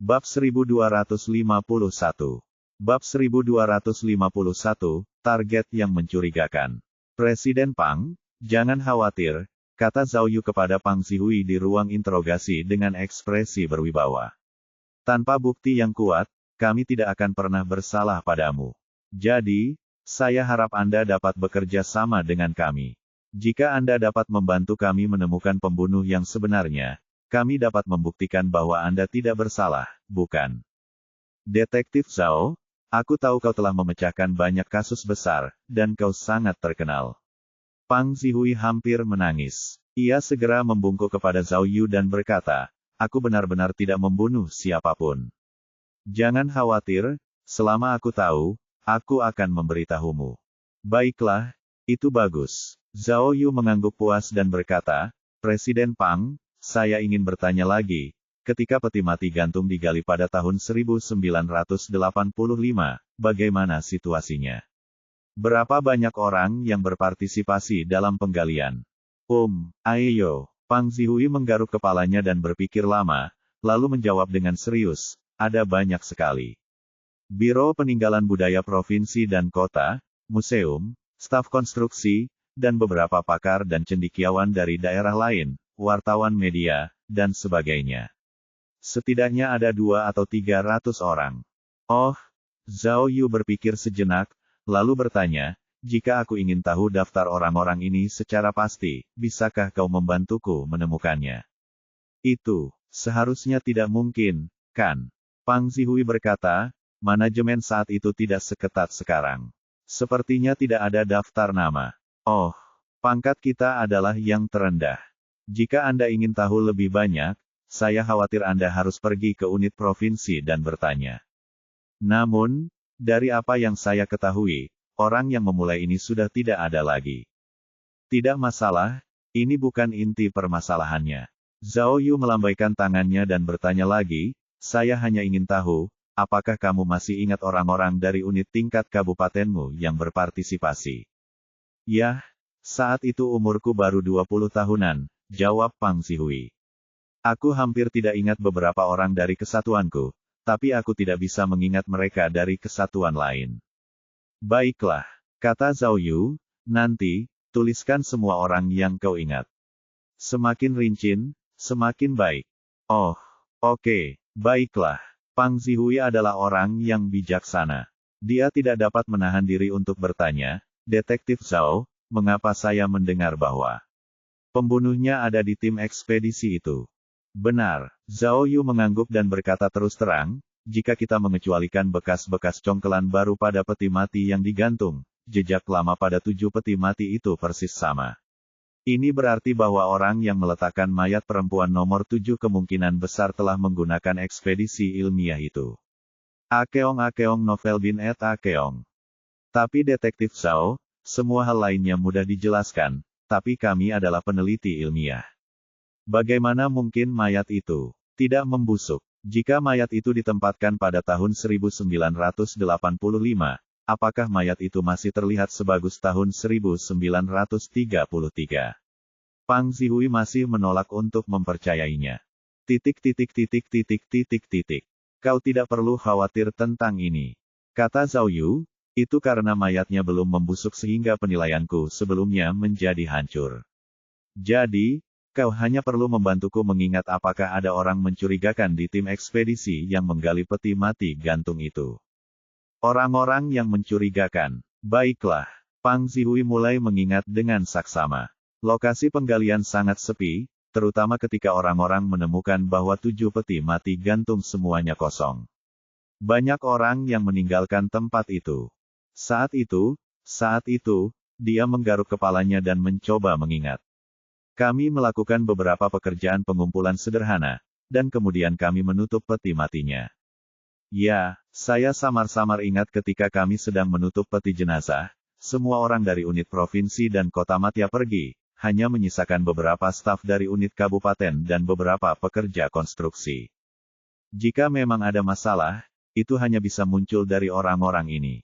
Bab 1251. Bab 1251, target yang mencurigakan. Presiden Pang, jangan khawatir, kata Zhao Yu kepada Pang Zihui di ruang interogasi dengan ekspresi berwibawa. Tanpa bukti yang kuat, kami tidak akan pernah bersalah padamu. Jadi, saya harap Anda dapat bekerja sama dengan kami. Jika Anda dapat membantu kami menemukan pembunuh yang sebenarnya, kami dapat membuktikan bahwa Anda tidak bersalah, bukan? Detektif Zhao, aku tahu kau telah memecahkan banyak kasus besar, dan kau sangat terkenal. Pang Zihui hampir menangis. Ia segera membungkuk kepada Zhao Yu dan berkata, aku benar-benar tidak membunuh siapapun. Jangan khawatir, selama aku tahu, aku akan memberitahumu. Baiklah, itu bagus. Zhao Yu mengangguk puas dan berkata, Presiden Pang, saya ingin bertanya lagi, ketika peti mati gantung digali pada tahun 1985, bagaimana situasinya? Berapa banyak orang yang berpartisipasi dalam penggalian? Ayo. Pang Zihui menggaruk kepalanya dan berpikir lama, lalu menjawab dengan serius, ada banyak sekali. Biro Peninggalan Budaya Provinsi dan Kota, museum, staf konstruksi, dan beberapa pakar dan cendekiawan dari daerah lain, wartawan media, dan sebagainya. Setidaknya ada 200 atau 300 orang. Oh, Zhao Yu berpikir sejenak, lalu bertanya, jika aku ingin tahu daftar orang-orang ini secara pasti, bisakah kau membantuku menemukannya? Itu seharusnya tidak mungkin, kan? Pang Zihui berkata, manajemen saat itu tidak seketat sekarang. Sepertinya tidak ada daftar nama. Oh, pangkat kita adalah yang terendah. Jika Anda ingin tahu lebih banyak, saya khawatir Anda harus pergi ke unit provinsi dan bertanya. Namun, dari apa yang saya ketahui, orang yang memulai ini sudah tidak ada lagi. Tidak masalah, ini bukan inti permasalahannya. Zhao Yu melambaikan tangannya dan bertanya lagi, saya hanya ingin tahu, apakah kamu masih ingat orang-orang dari unit tingkat kabupatenmu yang berpartisipasi? Yah, saat itu umurku baru 20 tahunan, jawab Pang Zihui. Aku hampir tidak ingat beberapa orang dari kesatuanku, tapi aku tidak bisa mengingat mereka dari kesatuan lain. Baiklah, kata Zhao Yu, nanti, tuliskan semua orang yang kau ingat. Semakin rinci, semakin baik. Oh, oke, baiklah. Pang Zihui adalah orang yang bijaksana. Dia tidak dapat menahan diri untuk bertanya, Detektif Zhao, mengapa saya mendengar bahwa pembunuhnya ada di tim ekspedisi itu? Benar, Zhao Yu mengangguk dan berkata terus terang, jika kita mengecualikan bekas-bekas congkelan baru pada peti mati yang digantung, jejak lama pada 7 peti mati itu persis sama. Ini berarti bahwa orang yang meletakkan mayat perempuan nomor 7 kemungkinan besar telah menggunakan ekspedisi ilmiah itu. Akeong novel bin et Akeong. Tapi Detektif Zhao, semua hal lainnya mudah dijelaskan, tapi kami adalah peneliti ilmiah. Bagaimana mungkin mayat itu tidak membusuk? Jika mayat itu ditempatkan pada tahun 1985, apakah mayat itu masih terlihat sebagus tahun 1933? Pang Zihui masih menolak untuk mempercayainya. Kau tidak perlu khawatir tentang ini, kata Zhao Yu. Itu karena mayatnya belum membusuk sehingga penilaianku sebelumnya menjadi hancur. Jadi, kau hanya perlu membantuku mengingat apakah ada orang mencurigakan di tim ekspedisi yang menggali peti mati gantung itu. Orang-orang yang mencurigakan. Baiklah. Pang Zihui mulai mengingat dengan saksama. Lokasi penggalian sangat sepi, terutama ketika orang-orang menemukan bahwa 7 peti mati gantung semuanya kosong. Banyak orang yang meninggalkan tempat itu. Saat itu, dia menggaruk kepalanya dan mencoba mengingat. Kami melakukan beberapa pekerjaan pengumpulan sederhana, dan kemudian kami menutup peti matinya. Ya, saya samar-samar ingat ketika kami sedang menutup peti jenazah, semua orang dari unit provinsi dan kota Matya pergi, hanya menyisakan beberapa staf dari unit kabupaten dan beberapa pekerja konstruksi. Jika memang ada masalah, itu hanya bisa muncul dari orang-orang ini.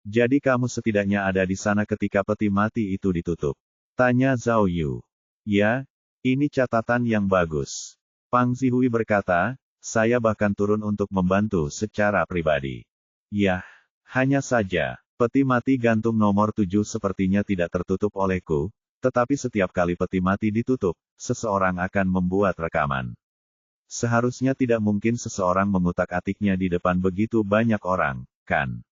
Jadi kamu setidaknya ada di sana ketika peti mati itu ditutup? Tanya Zhao Yu. Ya, ini catatan yang bagus. Pang Zihui berkata, Saya bahkan turun untuk membantu secara pribadi. Yah, hanya saja, peti mati gantung nomor 7 sepertinya tidak tertutup olehku, tetapi setiap kali peti mati ditutup, seseorang akan membuat rekaman. Seharusnya tidak mungkin seseorang mengutak-atiknya di depan begitu banyak orang, kan?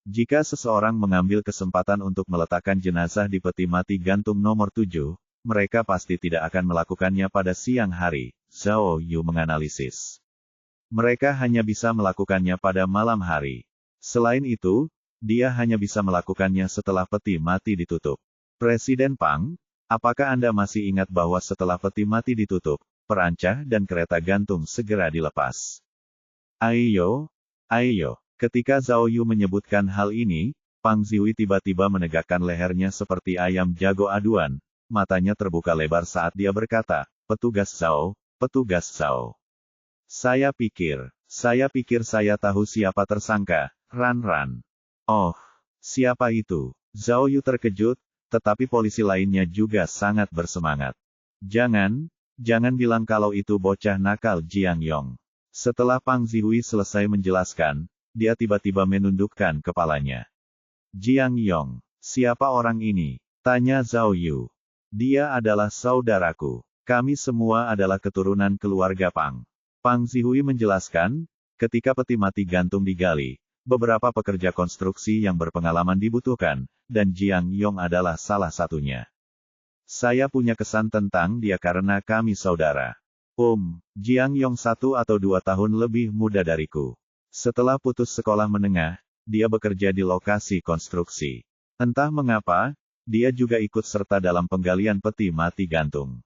Jika seseorang mengambil kesempatan untuk meletakkan jenazah di peti mati gantung nomor 7, mereka pasti tidak akan melakukannya pada siang hari, Zhao Yu menganalisis. Mereka hanya bisa melakukannya pada malam hari. Selain itu, dia hanya bisa melakukannya setelah peti mati ditutup. Presiden Pang, apakah Anda masih ingat bahwa setelah peti mati ditutup, perancah dan kereta gantung segera dilepas? Aiyo. Ketika Zhao Yu menyebutkan hal ini, Pang Zihui tiba-tiba menegakkan lehernya seperti ayam jago aduan, matanya terbuka lebar saat dia berkata, Petugas Zhao. Saya pikir saya tahu siapa tersangka, Ran. Oh, siapa itu? Zhao Yu terkejut, tetapi polisi lainnya juga sangat bersemangat. Jangan bilang kalau itu bocah nakal Jiang Yong. Setelah Pang Zihui selesai menjelaskan, dia tiba-tiba menundukkan kepalanya. Jiang Yong, siapa orang ini? Tanya Zhao Yu. Dia adalah saudaraku. Kami semua adalah keturunan keluarga Pang. Pang Zihui menjelaskan, ketika peti mati gantung digali, beberapa pekerja konstruksi yang berpengalaman dibutuhkan, dan Jiang Yong adalah salah satunya. Saya punya kesan tentang dia karena kami saudara. Jiang Yong 1 atau 2 tahun lebih muda dariku. Setelah putus sekolah menengah, dia bekerja di lokasi konstruksi. Entah mengapa, dia juga ikut serta dalam penggalian peti mati gantung.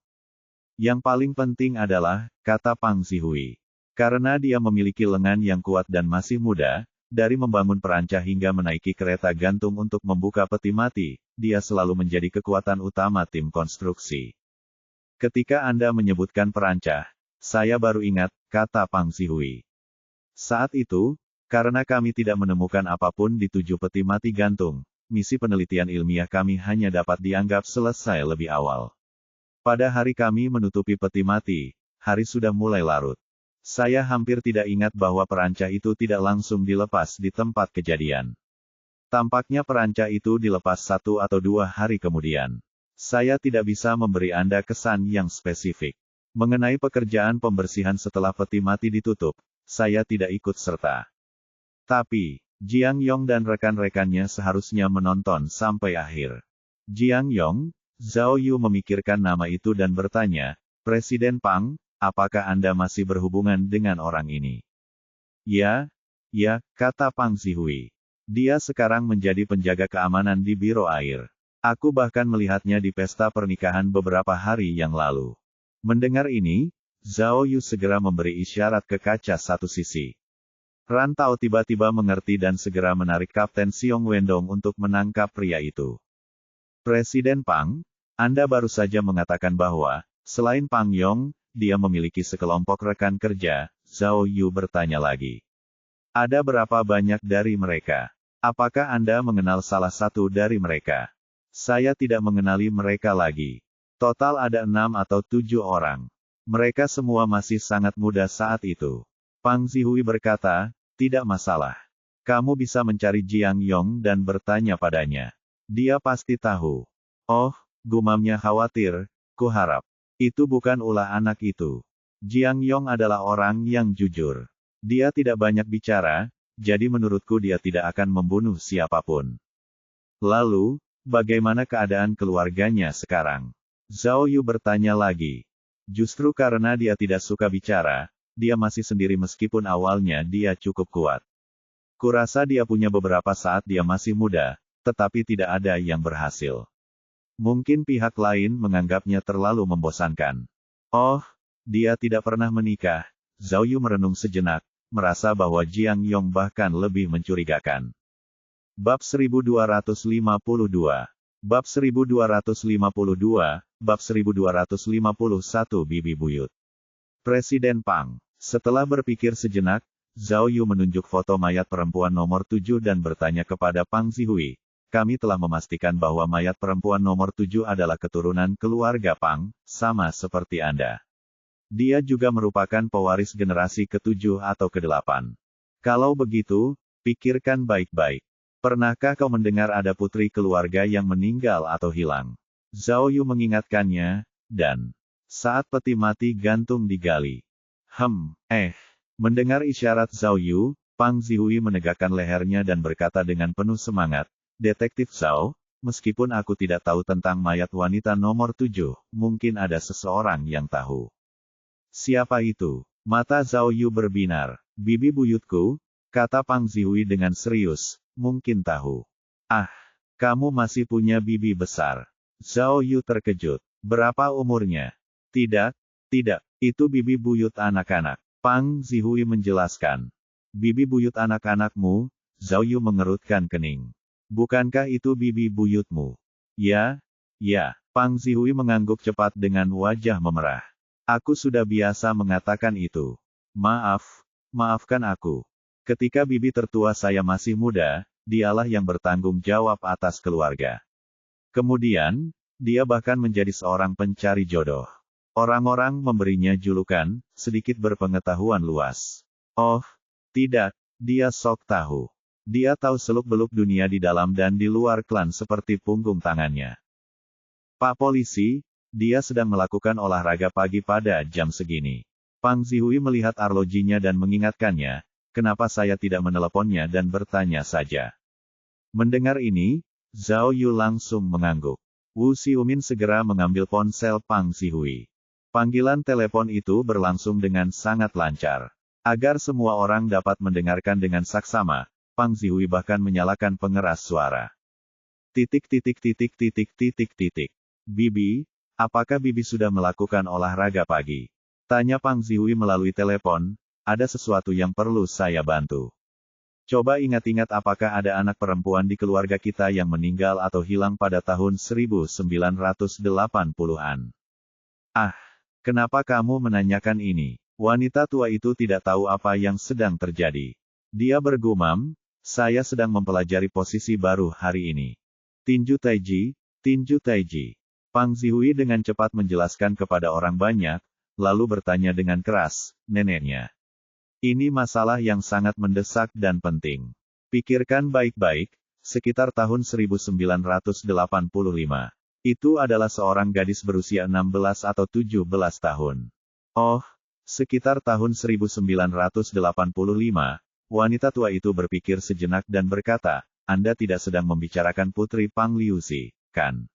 Yang paling penting adalah, kata Pang Zihui, karena dia memiliki lengan yang kuat dan masih muda, dari membangun perancah hingga menaiki kereta gantung untuk membuka peti mati, dia selalu menjadi kekuatan utama tim konstruksi. Ketika Anda menyebutkan perancah, saya baru ingat, kata Pang Zihui. Saat itu, karena kami tidak menemukan apapun di 7 peti mati gantung, misi penelitian ilmiah kami hanya dapat dianggap selesai lebih awal. Pada hari kami menutupi peti mati, hari sudah mulai larut. Saya hampir tidak ingat bahwa perancah itu tidak langsung dilepas di tempat kejadian. Tampaknya perancah itu dilepas 1 atau 2 hari kemudian. Saya tidak bisa memberi Anda kesan yang spesifik. Mengenai pekerjaan pembersihan setelah peti mati ditutup, saya tidak ikut serta. Tapi, Jiang Yong dan rekan-rekannya seharusnya menonton sampai akhir. Jiang Yong, Zhao Yu memikirkan nama itu dan bertanya, Presiden Pang, apakah Anda masih berhubungan dengan orang ini? Ya, kata Pang Zihui. Dia sekarang menjadi penjaga keamanan di Biro Air. Aku bahkan melihatnya di pesta pernikahan beberapa hari yang lalu. Mendengar ini, Zhao Yu segera memberi isyarat ke kaca satu sisi. Ran Tao tiba-tiba mengerti dan segera menarik Kapten Xiong Wendong untuk menangkap pria itu. Presiden Pang, Anda baru saja mengatakan bahwa, selain Pang Yong, dia memiliki sekelompok rekan kerja, Zhao Yu bertanya lagi. Ada berapa banyak dari mereka? Apakah Anda mengenal salah satu dari mereka? Saya tidak mengenali mereka lagi. Total ada 6 atau 7 orang. Mereka semua masih sangat muda saat itu. Pang Zihui berkata, tidak masalah. Kamu bisa mencari Jiang Yong dan bertanya padanya. Dia pasti tahu. Oh, gumamnya khawatir, kuharap. Itu bukan ulah anak itu. Jiang Yong adalah orang yang jujur. Dia tidak banyak bicara, jadi menurutku dia tidak akan membunuh siapapun. Lalu, bagaimana keadaan keluarganya sekarang? Zhao Yu bertanya lagi. Justru karena dia tidak suka bicara, dia masih sendiri meskipun awalnya dia cukup kuat. Kurasa dia punya beberapa saat dia masih muda, tetapi tidak ada yang berhasil. Mungkin pihak lain menganggapnya terlalu membosankan. Oh, dia tidak pernah menikah. Zhao Yu merenung sejenak, merasa bahwa Jiang Yong bahkan lebih mencurigakan. Bab 1252. Bab 1252, Bab 1251 Bibi Buyut. Presiden Pang. Setelah berpikir sejenak, Zhao Yu menunjuk foto mayat perempuan nomor 7 dan bertanya kepada Pang Zihui. Kami telah memastikan bahwa mayat perempuan nomor 7 adalah keturunan keluarga Pang, sama seperti Anda. Dia juga merupakan pewaris generasi ke-7 atau ke-8. Kalau begitu, pikirkan baik-baik. Pernahkah kau mendengar ada putri keluarga yang meninggal atau hilang? Zhao Yu mengingatkannya, dan saat peti mati gantung digali. Mendengar isyarat Zhao Yu, Pang Zihui menegakkan lehernya dan berkata dengan penuh semangat, Detektif Zhao, meskipun aku tidak tahu tentang mayat wanita nomor 7, mungkin ada seseorang yang tahu. Siapa itu? Mata Zhao Yu berbinar. Bibi buyutku, kata Pang Zihui dengan serius, mungkin tahu. Kamu masih punya bibi besar. Zhao Yu terkejut. Berapa umurnya? Tidak, itu bibi buyut anak-anak. Pang Zihui menjelaskan. Bibi buyut anak-anakmu? Zhao Yu mengerutkan kening. Bukankah itu bibi buyutmu? Ya. Pang Zihui mengangguk cepat dengan wajah memerah. Aku sudah biasa mengatakan itu. Maafkan aku. Ketika bibi tertua saya masih muda, dialah yang bertanggung jawab atas keluarga. Kemudian, dia bahkan menjadi seorang pencari jodoh. Orang-orang memberinya julukan, sedikit berpengetahuan luas. Oh, tidak, dia sok tahu. Dia tahu seluk-beluk dunia di dalam dan di luar klan seperti punggung tangannya. Pak Polisi, dia sedang melakukan olahraga pagi pada jam segini. Pang Zihui melihat arlojinya dan mengingatkannya, kenapa saya tidak meneleponnya dan bertanya saja. Mendengar ini, Zhao Yu langsung mengangguk. Wu Xiumin segera mengambil ponsel Pang Zihui. Panggilan telepon itu berlangsung dengan sangat lancar. Agar semua orang dapat mendengarkan dengan saksama, Pang Zihui bahkan menyalakan pengeras suara. Bibi, apakah Bibi sudah melakukan olahraga pagi? Tanya Pang Zihui melalui telepon, ada sesuatu yang perlu saya bantu. Coba ingat-ingat apakah ada anak perempuan di keluarga kita yang meninggal atau hilang pada tahun 1980-an. Kenapa kamu menanyakan ini? Wanita tua itu tidak tahu apa yang sedang terjadi. Dia bergumam, saya sedang mempelajari posisi baru hari ini. Tinju Taiji. Pang Zihui dengan cepat menjelaskan kepada orang banyak, lalu bertanya dengan keras, neneknya. Ini masalah yang sangat mendesak dan penting. Pikirkan baik-baik, sekitar tahun 1985. Itu adalah seorang gadis berusia 16 atau 17 tahun. Oh, sekitar tahun 1985, wanita tua itu berpikir sejenak dan berkata, Anda tidak sedang membicarakan Putri Pang Liuzi, kan?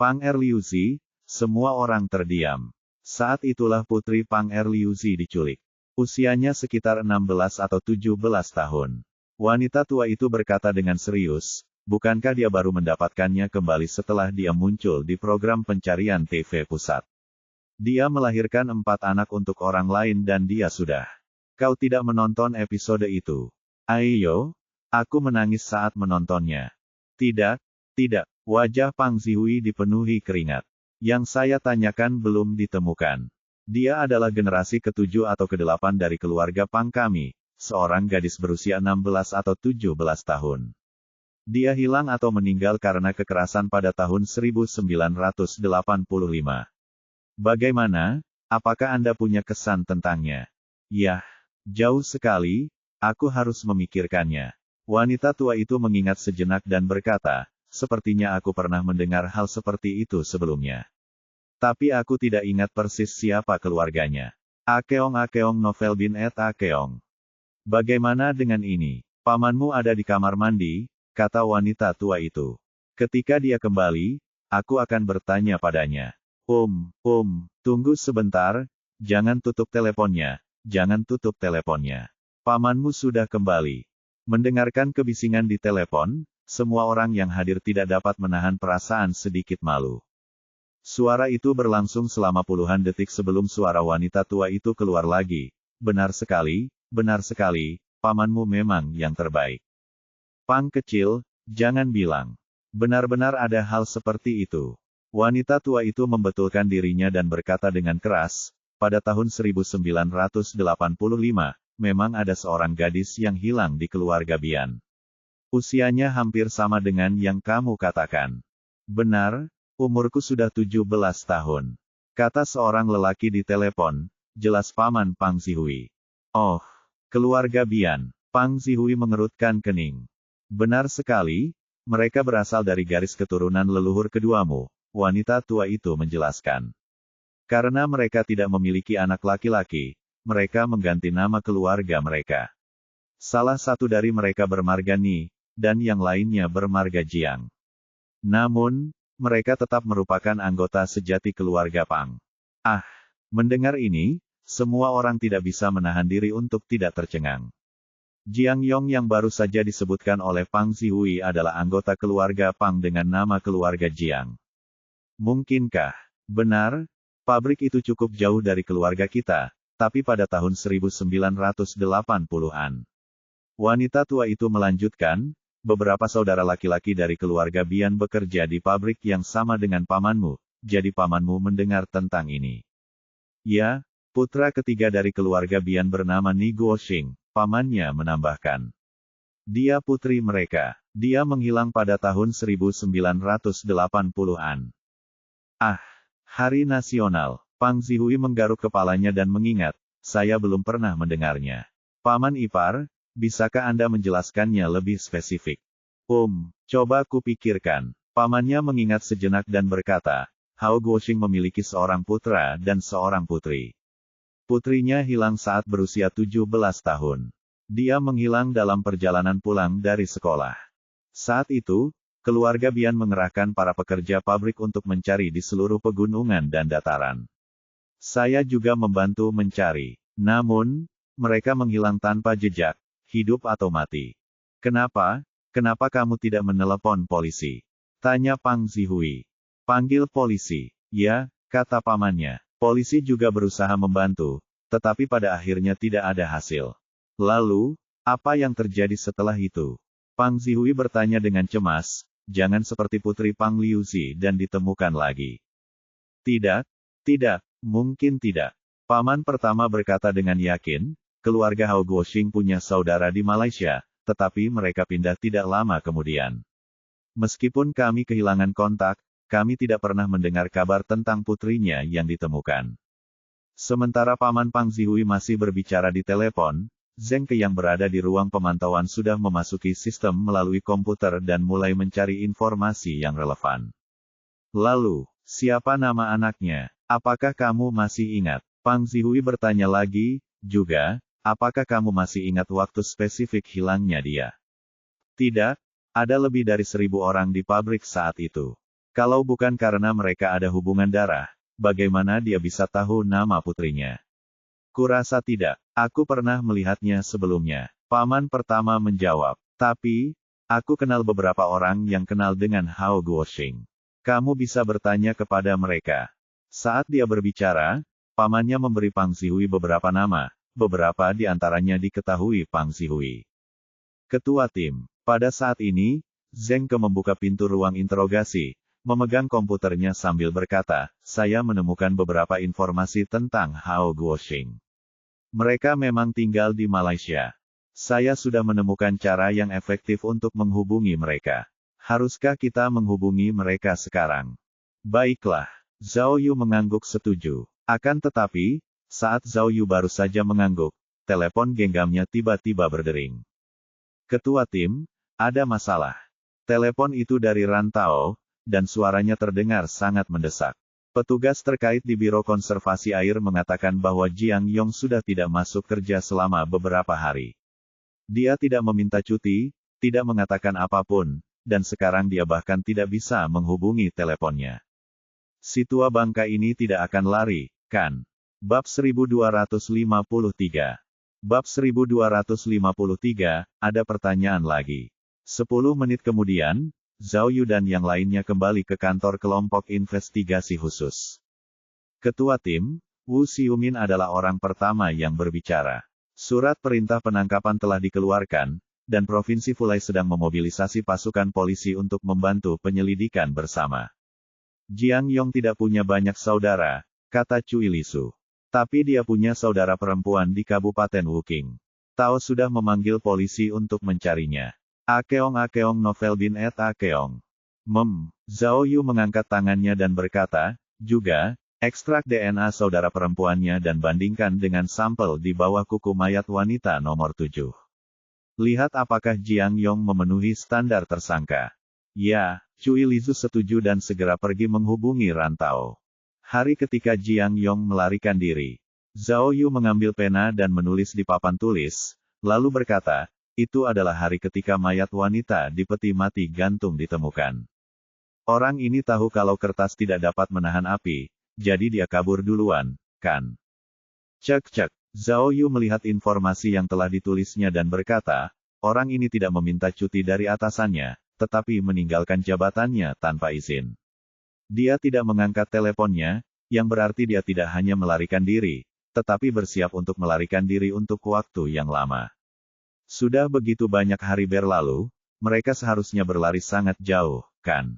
Pang Erliuzi, semua orang terdiam. Saat itulah Putri Pang Erliuzi diculik. Usianya sekitar 16 atau 17 tahun. Wanita tua itu berkata dengan serius, bukankah dia baru mendapatkannya kembali setelah dia muncul di program pencarian TV pusat? Dia melahirkan 4 anak untuk orang lain dan dia sudah. Kau tidak menonton episode itu? Ayo, aku menangis saat menontonnya. Tidak. Wajah Pang Zihui dipenuhi keringat. Yang saya tanyakan belum ditemukan. Dia adalah generasi ke-7 atau ke-8 dari keluarga Pang kami, seorang gadis berusia 16 atau 17 tahun. Dia hilang atau meninggal karena kekerasan pada tahun 1985. Bagaimana? Apakah Anda punya kesan tentangnya? Yah, jauh sekali, aku harus memikirkannya. Wanita tua itu mengingat sejenak dan berkata, sepertinya aku pernah mendengar hal seperti itu sebelumnya. Tapi aku tidak ingat persis siapa keluarganya. Akeong novel bin et Akeong. Bagaimana dengan ini? Pamanmu ada di kamar mandi, kata wanita tua itu. Ketika dia kembali, aku akan bertanya padanya. Tunggu sebentar, jangan tutup teleponnya. Pamanmu sudah kembali. Mendengarkan kebisingan di telepon, semua orang yang hadir tidak dapat menahan perasaan sedikit malu. Suara itu berlangsung selama puluhan detik sebelum suara wanita tua itu keluar lagi. Benar sekali, pamanmu memang yang terbaik. Pang kecil, jangan bilang. Benar-benar ada hal seperti itu. Wanita tua itu membetulkan dirinya dan berkata dengan keras, pada tahun 1985, memang ada seorang gadis yang hilang di keluarga Bian. Usianya hampir sama dengan yang kamu katakan. Benar, umurku sudah 17 tahun. Kata seorang lelaki di telepon, jelas paman Pang Zihui. Oh, keluarga Bian. Pang Zihui mengerutkan kening. Benar sekali, mereka berasal dari garis keturunan leluhur keduamu, wanita tua itu menjelaskan. Karena mereka tidak memiliki anak laki-laki, mereka mengganti nama keluarga mereka. Salah satu dari mereka bermarga Ni, dan yang lainnya bermarga Jiang. Namun, mereka tetap merupakan anggota sejati keluarga Pang. Ah, mendengar ini, semua orang tidak bisa menahan diri untuk tidak tercengang. Jiang Yong yang baru saja disebutkan oleh Pang Zihui adalah anggota keluarga Pang dengan nama keluarga Jiang. Mungkinkah benar? Pabrik itu cukup jauh dari keluarga kita, tapi pada tahun 1980-an. Wanita tua itu melanjutkan, beberapa saudara laki-laki dari keluarga Bian bekerja di pabrik yang sama dengan pamanmu, jadi pamanmu mendengar tentang ini. Ya, putra ketiga dari keluarga Bian bernama Ni Guoxing, pamannya menambahkan. Dia putri mereka. Dia menghilang pada tahun 1980-an. Ah! Hari Nasional. Pang Zihui menggaruk kepalanya dan mengingat, saya belum pernah mendengarnya. Paman ipar, bisakah Anda menjelaskannya lebih spesifik? Coba kupikirkan. Pamannya mengingat sejenak dan berkata, Hao Guoxing memiliki seorang putra dan seorang putri. Putrinya hilang saat berusia 17 tahun. Dia menghilang dalam perjalanan pulang dari sekolah. Saat itu, keluarga Bian mengerahkan para pekerja pabrik untuk mencari di seluruh pegunungan dan dataran. Saya juga membantu mencari. Namun, mereka menghilang tanpa jejak, hidup atau mati. Kenapa? Kenapa kamu tidak menelepon polisi? Tanya Pang Zihui. Panggil polisi. Ya, kata pamannya. Polisi juga berusaha membantu, tetapi pada akhirnya tidak ada hasil. Lalu, apa yang terjadi setelah itu? Pang Zihui bertanya dengan cemas. Jangan seperti putri Pang Liuzi dan ditemukan lagi. Tidak, mungkin tidak. Paman pertama berkata dengan yakin, keluarga Hao Guoxing punya saudara di Malaysia, tetapi mereka pindah tidak lama kemudian. Meskipun kami kehilangan kontak, kami tidak pernah mendengar kabar tentang putrinya yang ditemukan. Sementara paman Pang Zihui masih berbicara di telepon, Zheng Ke yang berada di ruang pemantauan sudah memasuki sistem melalui komputer dan mulai mencari informasi yang relevan. Lalu, siapa nama anaknya? Apakah kamu masih ingat? Pang Zihui bertanya lagi, juga, apakah kamu masih ingat waktu spesifik hilangnya dia? Tidak, ada lebih dari 1.000 orang di pabrik saat itu. Kalau bukan karena mereka ada hubungan darah, bagaimana dia bisa tahu nama putrinya? Kurasa tidak. Aku pernah melihatnya sebelumnya. Paman pertama menjawab. Tapi, aku kenal beberapa orang yang kenal dengan Hao Guoxing. Kamu bisa bertanya kepada mereka. Saat dia berbicara, pamannya memberi Pang Zihui beberapa nama, beberapa di antaranya diketahui Pang Zihui. Ketua tim. Pada saat ini, Zheng Ke membuka pintu ruang interogasi, memegang komputernya sambil berkata, saya menemukan beberapa informasi tentang Hao Guoxing. Mereka memang tinggal di Malaysia. Saya sudah menemukan cara yang efektif untuk menghubungi mereka. Haruskah kita menghubungi mereka sekarang? Baiklah. Zhao Yu mengangguk setuju. Akan tetapi, saat Zhao Yu baru saja mengangguk, telepon genggamnya tiba-tiba berdering. Ketua tim, ada masalah. Telepon itu dari Rantau, dan suaranya terdengar sangat mendesak. Petugas terkait di Biro Konservasi Air mengatakan bahwa Jiang Yong sudah tidak masuk kerja selama beberapa hari. Dia tidak meminta cuti, tidak mengatakan apapun, dan sekarang dia bahkan tidak bisa menghubungi teleponnya. Si tua bangka ini tidak akan lari, kan? Bab 1253. Bab 1253, ada pertanyaan lagi. 10 menit kemudian, Zhao Yu dan yang lainnya kembali ke kantor kelompok investigasi khusus. Ketua tim, Wu Xiumin adalah orang pertama yang berbicara. Surat perintah penangkapan telah dikeluarkan, dan Provinsi Fulai sedang memobilisasi pasukan polisi untuk membantu penyelidikan bersama. Jiang Yong tidak punya banyak saudara, kata Cui Lisu. Tapi dia punya saudara perempuan di Kabupaten Wuking. Tao sudah memanggil polisi untuk mencarinya. Akeong novel bin et Akeong. Zhao Yu mengangkat tangannya dan berkata, juga, Ekstrak DNA saudara perempuannya dan bandingkan dengan sampel di bawah kuku mayat wanita nomor 7. Lihat apakah Jiang Yong memenuhi standar tersangka. Ya, Cui Lizu setuju dan segera pergi menghubungi Rantau. Hari ketika Jiang Yong melarikan diri, Zhao Yu mengambil pena dan menulis di papan tulis, lalu berkata, itu adalah hari ketika mayat wanita di peti mati gantung ditemukan. Orang ini tahu kalau kertas tidak dapat menahan api, jadi dia kabur duluan, kan? Cek. Zhao Yu melihat informasi yang telah ditulisnya dan berkata, orang ini tidak meminta cuti dari atasannya, tetapi meninggalkan jabatannya tanpa izin. Dia tidak mengangkat teleponnya, yang berarti dia tidak hanya melarikan diri, tetapi bersiap untuk melarikan diri untuk waktu yang lama. Sudah begitu banyak hari berlalu, mereka seharusnya berlari sangat jauh, kan?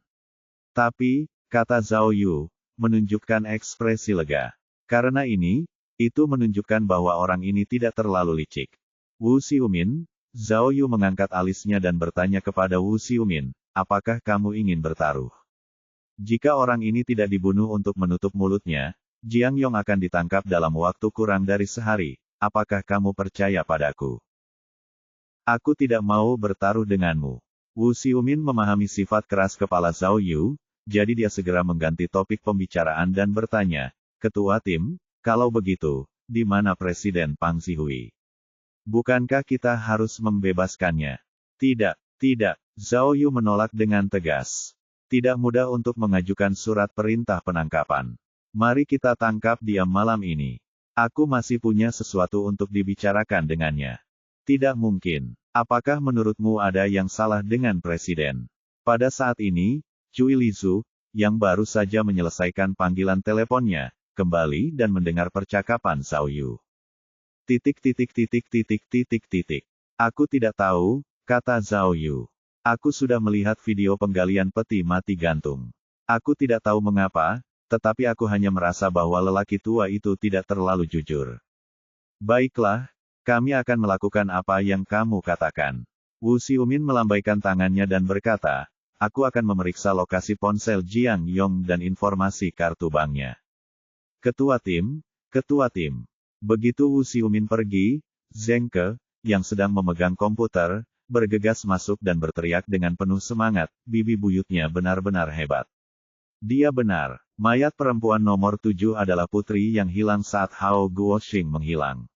Tapi, kata Zhao Yu, menunjukkan ekspresi lega. Karena ini, itu menunjukkan bahwa orang ini tidak terlalu licik. Wu Xiumin, Zhao Yu mengangkat alisnya dan bertanya kepada Wu Xiumin, apakah kamu ingin bertaruh? Jika orang ini tidak dibunuh untuk menutup mulutnya, Jiang Yong akan ditangkap dalam waktu kurang dari sehari. Apakah kamu percaya padaku? Aku tidak mau bertaruh denganmu. Wu Xiumin memahami sifat keras kepala Zhao Yu, jadi dia segera mengganti topik pembicaraan dan bertanya, Ketua tim, kalau begitu, di mana Presiden Pang Zihui? Bukankah kita harus membebaskannya? Tidak. Zhao Yu menolak dengan tegas. Tidak mudah untuk mengajukan surat perintah penangkapan. Mari kita tangkap dia malam ini. Aku masih punya sesuatu untuk dibicarakan dengannya. Tidak mungkin. Apakah menurutmu ada yang salah dengan Presiden? Pada saat ini, Cui Lizu, yang baru saja menyelesaikan panggilan teleponnya, kembali dan mendengar percakapan Zhao Yu. Aku tidak tahu, kata Zhao Yu. Aku sudah melihat video penggalian peti mati gantung. Aku tidak tahu mengapa, tetapi aku hanya merasa bahwa lelaki tua itu tidak terlalu jujur. Baiklah, kami akan melakukan apa yang kamu katakan. Wu Xiumin melambaikan tangannya dan berkata, aku akan memeriksa lokasi ponsel Jiang Yong dan informasi kartu banknya. Ketua tim. Begitu Wu Xiumin pergi, Zheng Ke, yang sedang memegang komputer, bergegas masuk dan berteriak dengan penuh semangat, bibi buyutnya benar-benar hebat. Dia benar, mayat perempuan nomor 7 adalah putri yang hilang saat Hao Guoxing menghilang.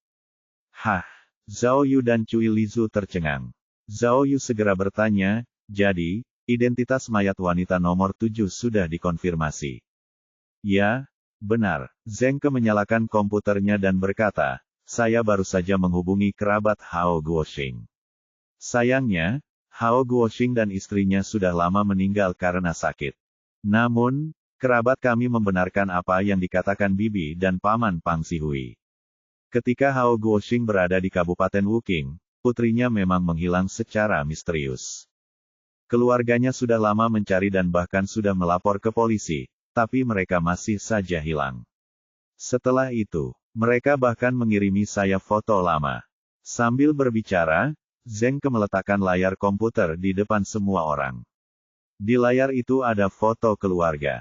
Hah, Zhao Yu dan Cui Lizu tercengang. Zhao Yu segera bertanya, jadi, identitas mayat wanita nomor 7 sudah dikonfirmasi. Ya, benar. Zheng Ke menyalakan komputernya dan berkata, saya baru saja menghubungi kerabat Hao Guoxing. Sayangnya, Hao Guoxing dan istrinya sudah lama meninggal karena sakit. Namun, kerabat kami membenarkan apa yang dikatakan bibi dan paman Pang Zihui. Ketika Hao Guoxing berada di Kabupaten Wuqing, putrinya memang menghilang secara misterius. Keluarganya sudah lama mencari dan bahkan sudah melapor ke polisi, tapi mereka masih saja hilang. Setelah itu, mereka bahkan mengirimi saya foto lama. Sambil berbicara, Zheng Ke meletakkan layar komputer di depan semua orang. Di layar itu ada foto keluarga.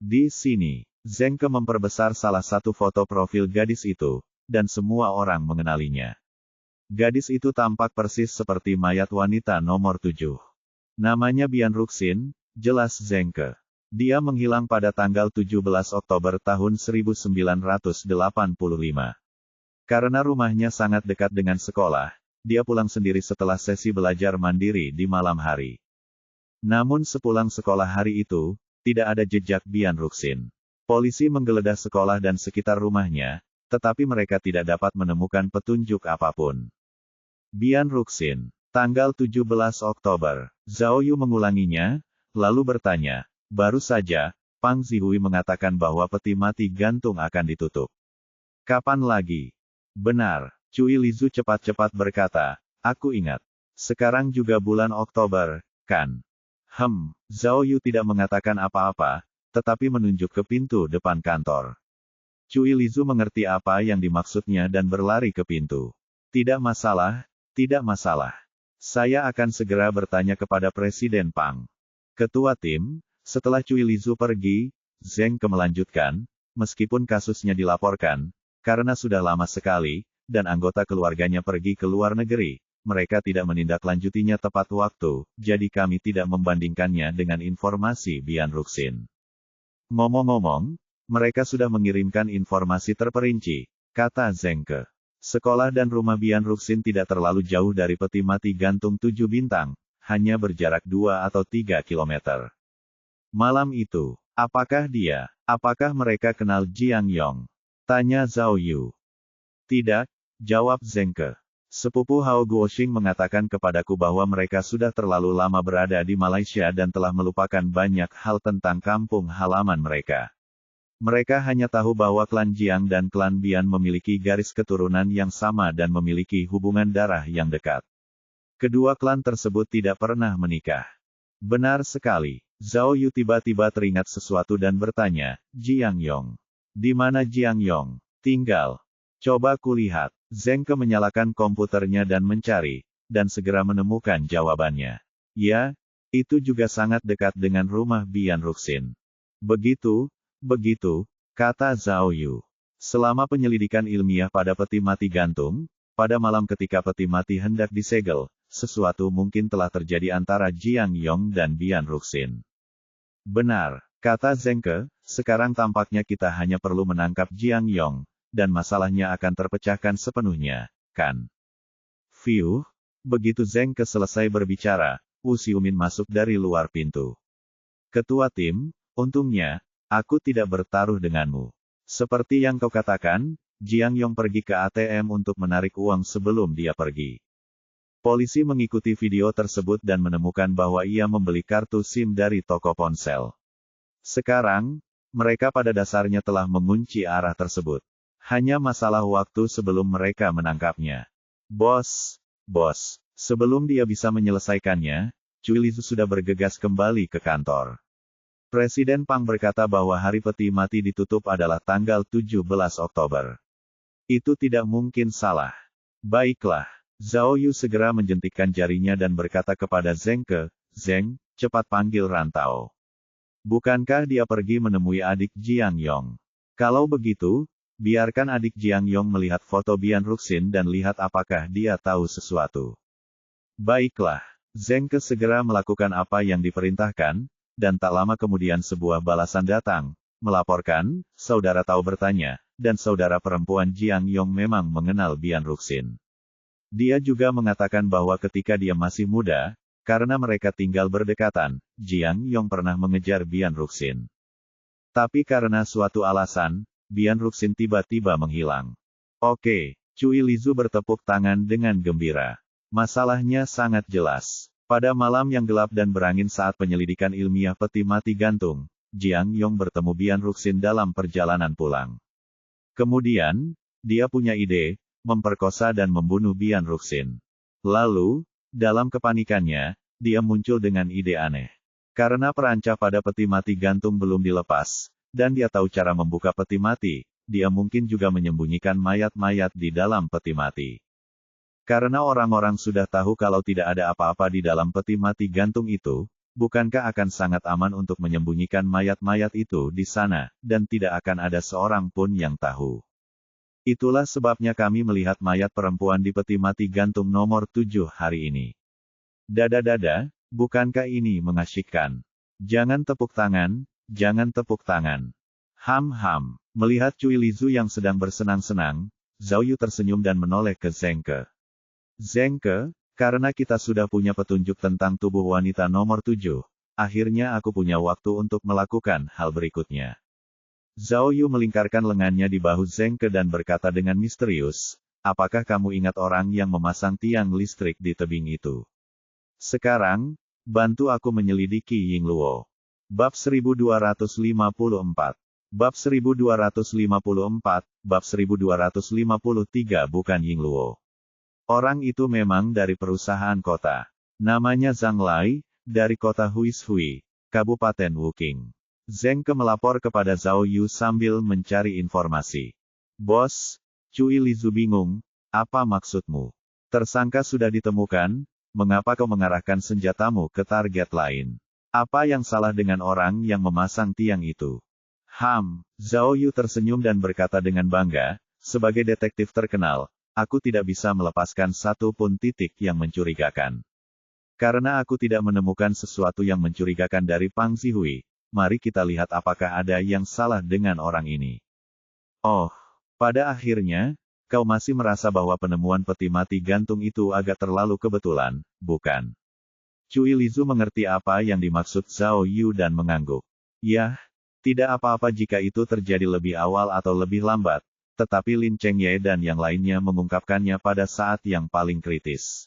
Di sini, Zheng Ke memperbesar salah satu foto profil gadis itu, dan semua orang mengenalinya. Gadis itu tampak persis seperti mayat wanita nomor 7. Namanya Bian Ruxin, jelas Zheng Ke. Dia menghilang pada tanggal 17 Oktober tahun 1985. Karena rumahnya sangat dekat dengan sekolah, dia pulang sendiri setelah sesi belajar mandiri di malam hari. Namun sepulang sekolah hari itu, tidak ada jejak Bian Ruxin. Polisi menggeledah sekolah dan sekitar rumahnya, tetapi mereka tidak dapat menemukan petunjuk apapun. Bian Ruxin, tanggal 17 Oktober. Zhao Yu mengulanginya, lalu bertanya, baru saja, Pang Zihui mengatakan bahwa peti mati gantung akan ditutup. Kapan lagi? Benar, Cui Lizu cepat-cepat berkata, aku ingat. Sekarang juga bulan Oktober, kan? Zhao Yu tidak mengatakan apa-apa, tetapi menunjuk ke pintu depan kantor. Cui Lizu mengerti apa yang dimaksudnya dan berlari ke pintu. Tidak masalah. Saya akan segera bertanya kepada Presiden Pang. Ketua tim, setelah Cui Lizu pergi, Zheng Ke melanjutkan, meskipun kasusnya dilaporkan, karena sudah lama sekali, dan anggota keluarganya pergi ke luar negeri, mereka tidak menindaklanjutinya tepat waktu, jadi kami tidak membandingkannya dengan informasi Bian Ruxin. Ngomong-ngomong, mereka sudah mengirimkan informasi terperinci, kata Zengke. Sekolah dan rumah Bian Ruxin tidak terlalu jauh dari peti mati gantung 7 bintang, hanya berjarak 2 atau 3 kilometer. Malam itu, apakah mereka kenal Jiang Yong? Tanya Zhao Yu. Tidak, jawab Zengke. Sepupu Hao Guoxing mengatakan kepadaku bahwa mereka sudah terlalu lama berada di Malaysia dan telah melupakan banyak hal tentang kampung halaman mereka. Mereka hanya tahu bahwa klan Jiang dan klan Bian memiliki garis keturunan yang sama dan memiliki hubungan darah yang dekat. Kedua klan tersebut tidak pernah menikah. Benar sekali. Zhao Yu tiba-tiba teringat sesuatu dan bertanya, Jiang Yong. Di mana Jiang Yong tinggal? Coba kulihat. Zengke menyalakan komputernya dan mencari, dan segera menemukan jawabannya. Ya, itu juga sangat dekat dengan rumah Bian Ruxin. Begitu, kata Zhao Yu. Selama penyelidikan ilmiah pada peti mati gantung, pada malam ketika peti mati hendak disegel, sesuatu mungkin telah terjadi antara Jiang Yong dan Bian Ruxin. Benar, kata Zengke, sekarang tampaknya kita hanya perlu menangkap Jiang Yong, dan masalahnya akan terpecahkan sepenuhnya, kan? Fiuh, begitu Zengke selesai berbicara, Wu Xiumin masuk dari luar pintu. Ketua tim, untungnya, aku tidak bertaruh denganmu. Seperti yang kau katakan, Jiang Yong pergi ke ATM untuk menarik uang sebelum dia pergi. Polisi mengikuti video tersebut dan menemukan bahwa ia membeli kartu SIM dari toko ponsel. Sekarang, mereka pada dasarnya telah mengunci arah tersebut. Hanya masalah waktu sebelum mereka menangkapnya. Bos, sebelum dia bisa menyelesaikannya, Cui Lizu sudah bergegas kembali ke kantor. Presiden Pang berkata bahwa hari peti mati ditutup adalah tanggal 17 Oktober. Itu tidak mungkin salah. Baiklah. Zhao Yu segera menjentikkan jarinya dan berkata kepada Zengke, Zeng, cepat panggil Rantau. Bukankah dia pergi menemui adik Jiang Yong? Kalau begitu, biarkan adik Jiang Yong melihat foto Bian Ruxin dan lihat apakah dia tahu sesuatu. Baiklah. Zengke segera melakukan apa yang diperintahkan, dan tak lama kemudian sebuah balasan datang, melaporkan, saudara tahu bertanya, dan saudara perempuan Jiang Yong memang mengenal Bian Ruxin. Dia juga mengatakan bahwa ketika dia masih muda, karena mereka tinggal berdekatan, Jiang Yong pernah mengejar Bian Ruxin. Tapi karena suatu alasan, Bian Ruxin tiba-tiba menghilang. Oke, Cui Lizu bertepuk tangan dengan gembira. Masalahnya sangat jelas. Pada malam yang gelap dan berangin saat penyelidikan ilmiah peti mati gantung, Jiang Yong bertemu Bian Ruxin dalam perjalanan pulang. Kemudian, dia punya ide, memperkosa dan membunuh Bian Ruxin. Lalu, dalam kepanikannya, dia muncul dengan ide aneh. Karena perancah pada peti mati gantung belum dilepas, dan dia tahu cara membuka peti mati, dia mungkin juga menyembunyikan mayat-mayat di dalam peti mati. Karena orang-orang sudah tahu kalau tidak ada apa-apa di dalam peti mati gantung itu, bukankah akan sangat aman untuk menyembunyikan mayat-mayat itu di sana, dan tidak akan ada seorang pun yang tahu. Itulah sebabnya kami melihat mayat perempuan di peti mati gantung nomor 7 hari ini. Dada, bukankah ini mengasyikkan? Jangan tepuk tangan, jangan tepuk tangan. Ham. Melihat Cui Lizu yang sedang bersenang-senang, Zhao Yu tersenyum dan menoleh ke Zengke. Zengke, karena kita sudah punya petunjuk tentang tubuh wanita nomor 7, akhirnya aku punya waktu untuk melakukan hal berikutnya. Zhao Yu melingkarkan lengannya di bahu Zengke dan berkata dengan misterius, apakah kamu ingat orang yang memasang tiang listrik di tebing itu? Sekarang, bantu aku menyelidiki Yingluo. Bab 1254. Bab 1254, Bab 1253 bukan Yingluo. Orang itu memang dari perusahaan kota. Namanya Zhang Lai, dari kota Huishui, Kabupaten Wuqing. Zengke melapor kepada Zhao Yu sambil mencari informasi. Bos, Cui Lizu bingung, apa maksudmu? Tersangka sudah ditemukan, mengapa kau mengarahkan senjatamu ke target lain? Apa yang salah dengan orang yang memasang tiang itu? Zhao Yu tersenyum dan berkata dengan bangga, sebagai detektif terkenal, aku tidak bisa melepaskan satu pun titik yang mencurigakan. Karena aku tidak menemukan sesuatu yang mencurigakan dari Pang Zihui, mari kita lihat apakah ada yang salah dengan orang ini. Oh, pada akhirnya, kau masih merasa bahwa penemuan peti mati gantung itu agak terlalu kebetulan, bukan? Cui Lizu mengerti apa yang dimaksud Zhao Yu dan mengangguk. Yah, tidak apa-apa jika itu terjadi lebih awal atau lebih lambat, tetapi Lin Chengye dan yang lainnya mengungkapkannya pada saat yang paling kritis.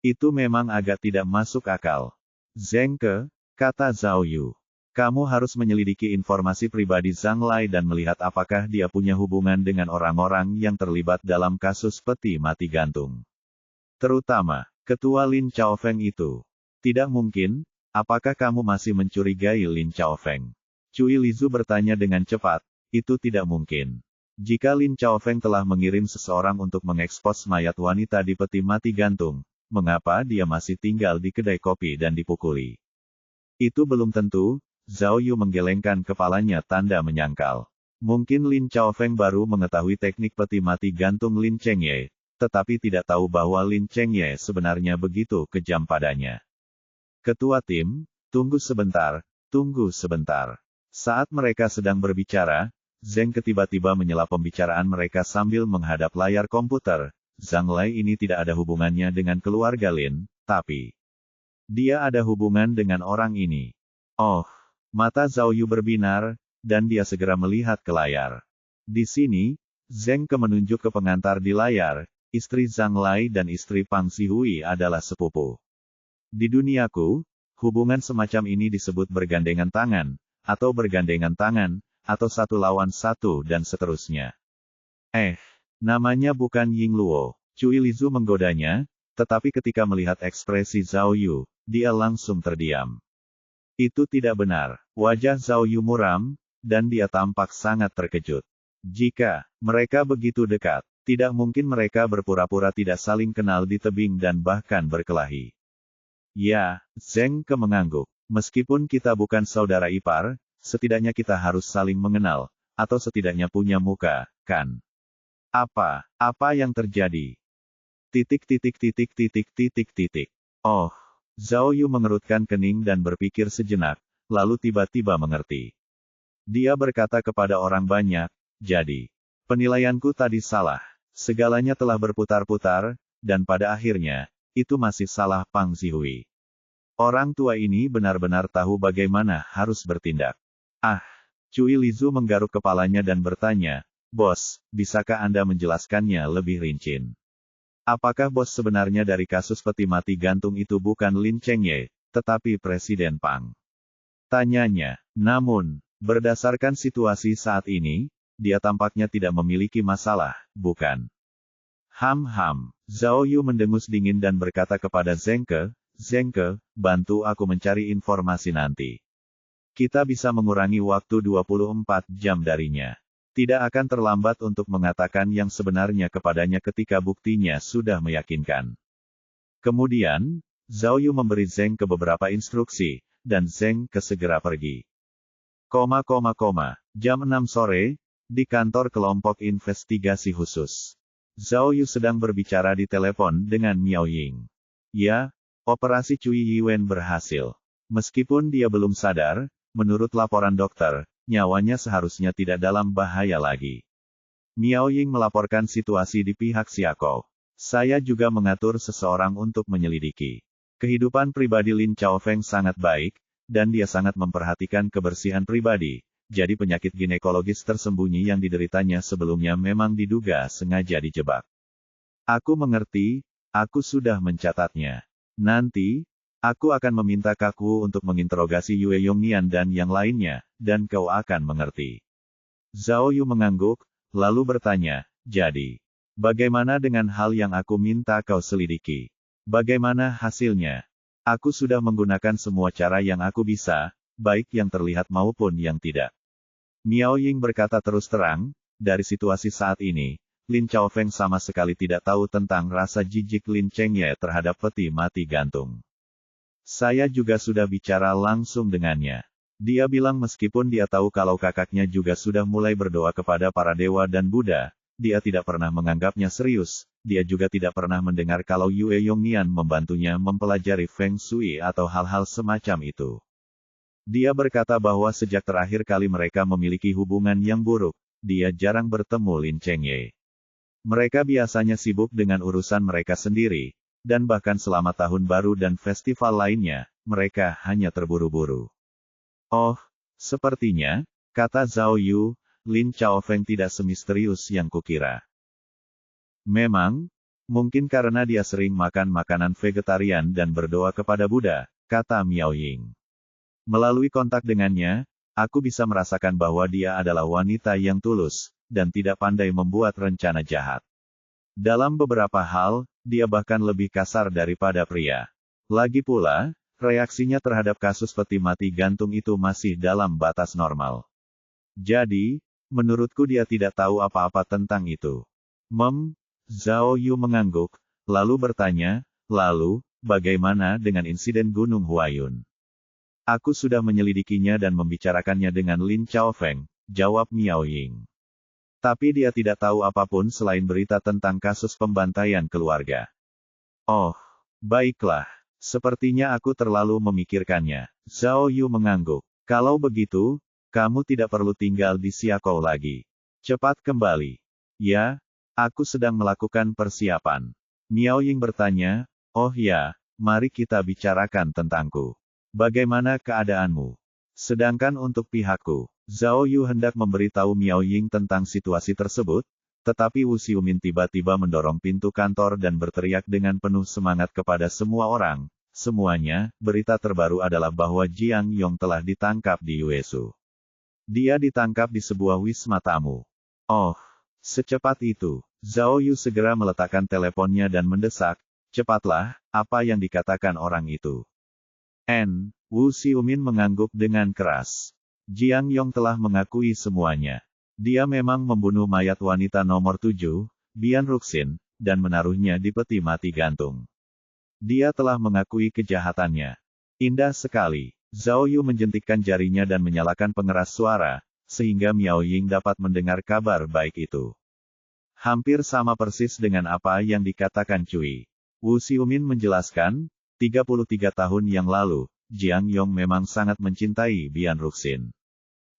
Itu memang agak tidak masuk akal. Zheng Ke, kata Zhao Yu. Kamu harus menyelidiki informasi pribadi Zhang Lai dan melihat apakah dia punya hubungan dengan orang-orang yang terlibat dalam kasus peti mati gantung. Terutama, Ketua Lin Chaofeng itu. Tidak mungkin, apakah kamu masih mencurigai Lin Chaofeng? Cui Lizu bertanya dengan cepat, itu tidak mungkin. Jika Lin Chaofeng telah mengirim seseorang untuk mengekspos mayat wanita di peti mati gantung, mengapa dia masih tinggal di kedai kopi dan dipukuli? Itu belum tentu, Zhao Yu menggelengkan kepalanya tanda menyangkal. Mungkin Lin Chaofeng baru mengetahui teknik peti mati gantung Lin Chengye, tetapi tidak tahu bahwa Lin Chengye sebenarnya begitu kejam padanya. Ketua tim, tunggu sebentar, tunggu sebentar. Saat mereka sedang berbicara, Zheng Ke tiba-tiba menyela pembicaraan mereka sambil menghadap layar komputer. Zhang Lai ini tidak ada hubungannya dengan keluarga Lin, tapi dia ada hubungan dengan orang ini. Oh, mata Zhao Yu berbinar, dan dia segera melihat ke layar. Di sini, Zheng Ke menunjuk ke pengantar di layar, istri Zhang Lai dan istri Pang Zihui adalah sepupu. Di duniaku, hubungan semacam ini disebut bergandengan tangan, atau bergandengan tangan, atau satu lawan satu dan seterusnya. Namanya bukan Ying Luo. Cui Lizu menggodanya, tetapi ketika melihat ekspresi Zhao Yu, dia langsung terdiam. Itu tidak benar. Wajah Zhao Yu muram, dan dia tampak sangat terkejut. Jika mereka begitu dekat, tidak mungkin mereka berpura-pura tidak saling kenal di tebing dan bahkan berkelahi. Ya, Zheng Ke mengangguk. Meskipun kita bukan saudara ipar, setidaknya kita harus saling mengenal, atau setidaknya punya muka, kan? Apa yang terjadi? Oh, Zhao Yu mengerutkan kening dan berpikir sejenak, lalu tiba-tiba mengerti. Dia berkata kepada orang banyak, jadi, penilaianku tadi salah. Segalanya telah berputar-putar, dan pada akhirnya, itu masih salah Pang Zihui. Orang tua ini benar-benar tahu bagaimana harus bertindak. Cui Lizu menggaruk kepalanya dan bertanya, Bos, bisakah Anda menjelaskannya lebih rinci? Apakah bos sebenarnya dari kasus peti mati gantung itu bukan Lin Chengye, tetapi Presiden Pang? Tanyanya. Namun, berdasarkan situasi saat ini, dia tampaknya tidak memiliki masalah, bukan? Zhao Yu mendengus dingin dan berkata kepada Zheng Ke, bantu aku mencari informasi nanti. Kita bisa mengurangi waktu 24 jam darinya. Tidak akan terlambat untuk mengatakan yang sebenarnya kepadanya ketika buktinya sudah meyakinkan. Kemudian, Zhao Yu memberi Zheng Ke beberapa instruksi, dan Zheng Ke segera pergi. Jam 6 sore, di kantor kelompok investigasi khusus. Zhao Yu sedang berbicara di telepon dengan Miao Ying. Ya, operasi Cui Yiwen berhasil. Meskipun dia belum sadar, menurut laporan dokter, nyawanya seharusnya tidak dalam bahaya lagi. Miao Ying melaporkan situasi di pihak Xiakou. Saya juga mengatur seseorang untuk menyelidiki. Kehidupan pribadi Lin Chaofeng sangat baik, dan dia sangat memperhatikan kebersihan pribadi, jadi penyakit ginekologis tersembunyi yang dideritanya sebelumnya memang diduga sengaja dijebak. Aku mengerti, aku sudah mencatatnya. Nanti, aku akan meminta Kaku untuk menginterogasi Yue Yongnian dan yang lainnya, dan kau akan mengerti. Zhao Yu mengangguk, lalu bertanya, jadi, bagaimana dengan hal yang aku minta kau selidiki? Bagaimana hasilnya? Aku sudah menggunakan semua cara yang aku bisa, baik yang terlihat maupun yang tidak. Miao Ying berkata terus terang, dari situasi saat ini, Lin Chaofeng sama sekali tidak tahu tentang rasa jijik Lin Chengye terhadap peti mati gantung. Saya juga sudah bicara langsung dengannya. Dia bilang meskipun dia tahu kalau kakaknya juga sudah mulai berdoa kepada para dewa dan Buddha, dia tidak pernah menganggapnya serius. Dia juga tidak pernah mendengar kalau Yue Yongnian membantunya mempelajari Feng Shui atau hal-hal semacam itu. Dia berkata bahwa sejak terakhir kali mereka memiliki hubungan yang buruk, dia jarang bertemu Lin Chengye. Mereka biasanya sibuk dengan urusan mereka sendiri, dan bahkan selama tahun baru dan festival lainnya, mereka hanya terburu-buru. Oh, sepertinya, kata Zhao Yu, Lin Chaofeng tidak semisterius yang kukira. Memang, mungkin karena dia sering makan makanan vegetarian dan berdoa kepada Buddha, kata Miao Ying. Melalui kontak dengannya, aku bisa merasakan bahwa dia adalah wanita yang tulus, dan tidak pandai membuat rencana jahat. Dalam beberapa hal, dia bahkan lebih kasar daripada pria. Lagi pula, reaksinya terhadap kasus peti mati gantung itu masih dalam batas normal. Jadi, menurutku dia tidak tahu apa-apa tentang itu. Zhao Yu mengangguk, lalu bertanya, lalu, bagaimana dengan insiden Gunung Huayun? Aku sudah menyelidikinya dan membicarakannya dengan Lin Chaofeng, jawab Miao Ying. Tapi dia tidak tahu apapun selain berita tentang kasus pembantaian keluarga. Oh, baiklah. Sepertinya aku terlalu memikirkannya. Zhao Yu mengangguk. Kalau begitu, kamu tidak perlu tinggal di Xiakou lagi. Cepat kembali. Ya, aku sedang melakukan persiapan. Miao Ying bertanya, oh ya, mari kita bicarakan tentangku. Bagaimana keadaanmu? Sedangkan untuk pihakku, Zhao Yu hendak memberitahu Miao Ying tentang situasi tersebut, tetapi Wu Xiumin tiba-tiba mendorong pintu kantor dan berteriak dengan penuh semangat kepada semua orang. Semuanya, berita terbaru adalah bahwa Jiang Yong telah ditangkap di Yuesu. Dia ditangkap di sebuah wisma tamu. Oh, secepat itu. Zhao Yu segera meletakkan teleponnya dan mendesak, cepatlah, apa yang dikatakan orang itu? Wu Xiumin mengangguk dengan keras. Jiang Yong telah mengakui semuanya. Dia memang membunuh mayat wanita nomor 7, Bian Ruxin, dan menaruhnya di peti mati gantung. Dia telah mengakui kejahatannya. Indah sekali. Zhao Yu menjentikkan jarinya dan menyalakan pengeras suara, sehingga Miao Ying dapat mendengar kabar baik itu. Hampir sama persis dengan apa yang dikatakan Cui. Wu Xiumin menjelaskan, 33 tahun yang lalu, Jiang Yong memang sangat mencintai Bian Ruxin.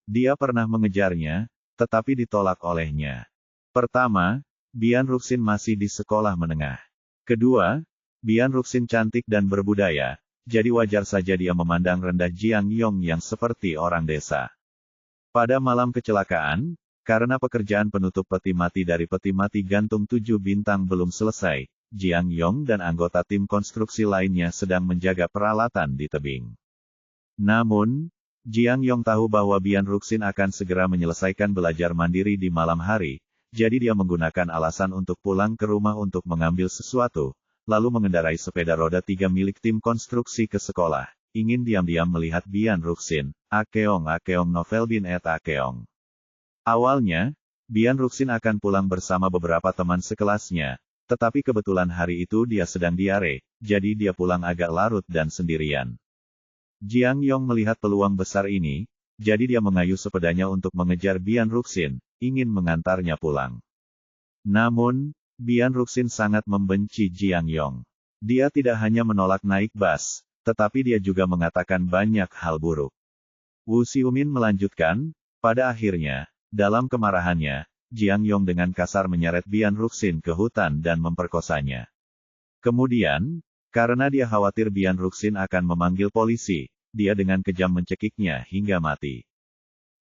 Dia pernah mengejarnya, tetapi ditolak olehnya. Pertama, Bian Ruxin masih di sekolah menengah. Kedua, Bian Ruxin cantik dan berbudaya, jadi wajar saja dia memandang rendah Jiang Yong yang seperti orang desa. Pada malam kecelakaan, karena pekerjaan penutup peti mati dari peti mati gantung 7 bintang belum selesai, Jiang Yong dan anggota tim konstruksi lainnya sedang menjaga peralatan di tebing. Namun, Jiang Yong tahu bahwa Bian Ruxin akan segera menyelesaikan belajar mandiri di malam hari, jadi dia menggunakan alasan untuk pulang ke rumah untuk mengambil sesuatu, lalu mengendarai sepeda roda 3 milik tim konstruksi ke sekolah, ingin diam-diam melihat Bian Ruxin, Akeong novel bin et Akeong. Awalnya, Bian Ruxin akan pulang bersama beberapa teman sekelasnya, tetapi kebetulan hari itu dia sedang diare, jadi dia pulang agak larut dan sendirian. Jiang Yong melihat peluang besar ini, jadi dia mengayuh sepedanya untuk mengejar Bian Ruxin, ingin mengantarnya pulang. Namun, Bian Ruxin sangat membenci Jiang Yong. Dia tidak hanya menolak naik bus, tetapi dia juga mengatakan banyak hal buruk. Wu Xiumin melanjutkan, pada akhirnya, dalam kemarahannya, Jiang Yong dengan kasar menyeret Bian Ruxin ke hutan dan memperkosanya. Kemudian, karena dia khawatir Bian Ruxin akan memanggil polisi, dia dengan kejam mencekiknya hingga mati.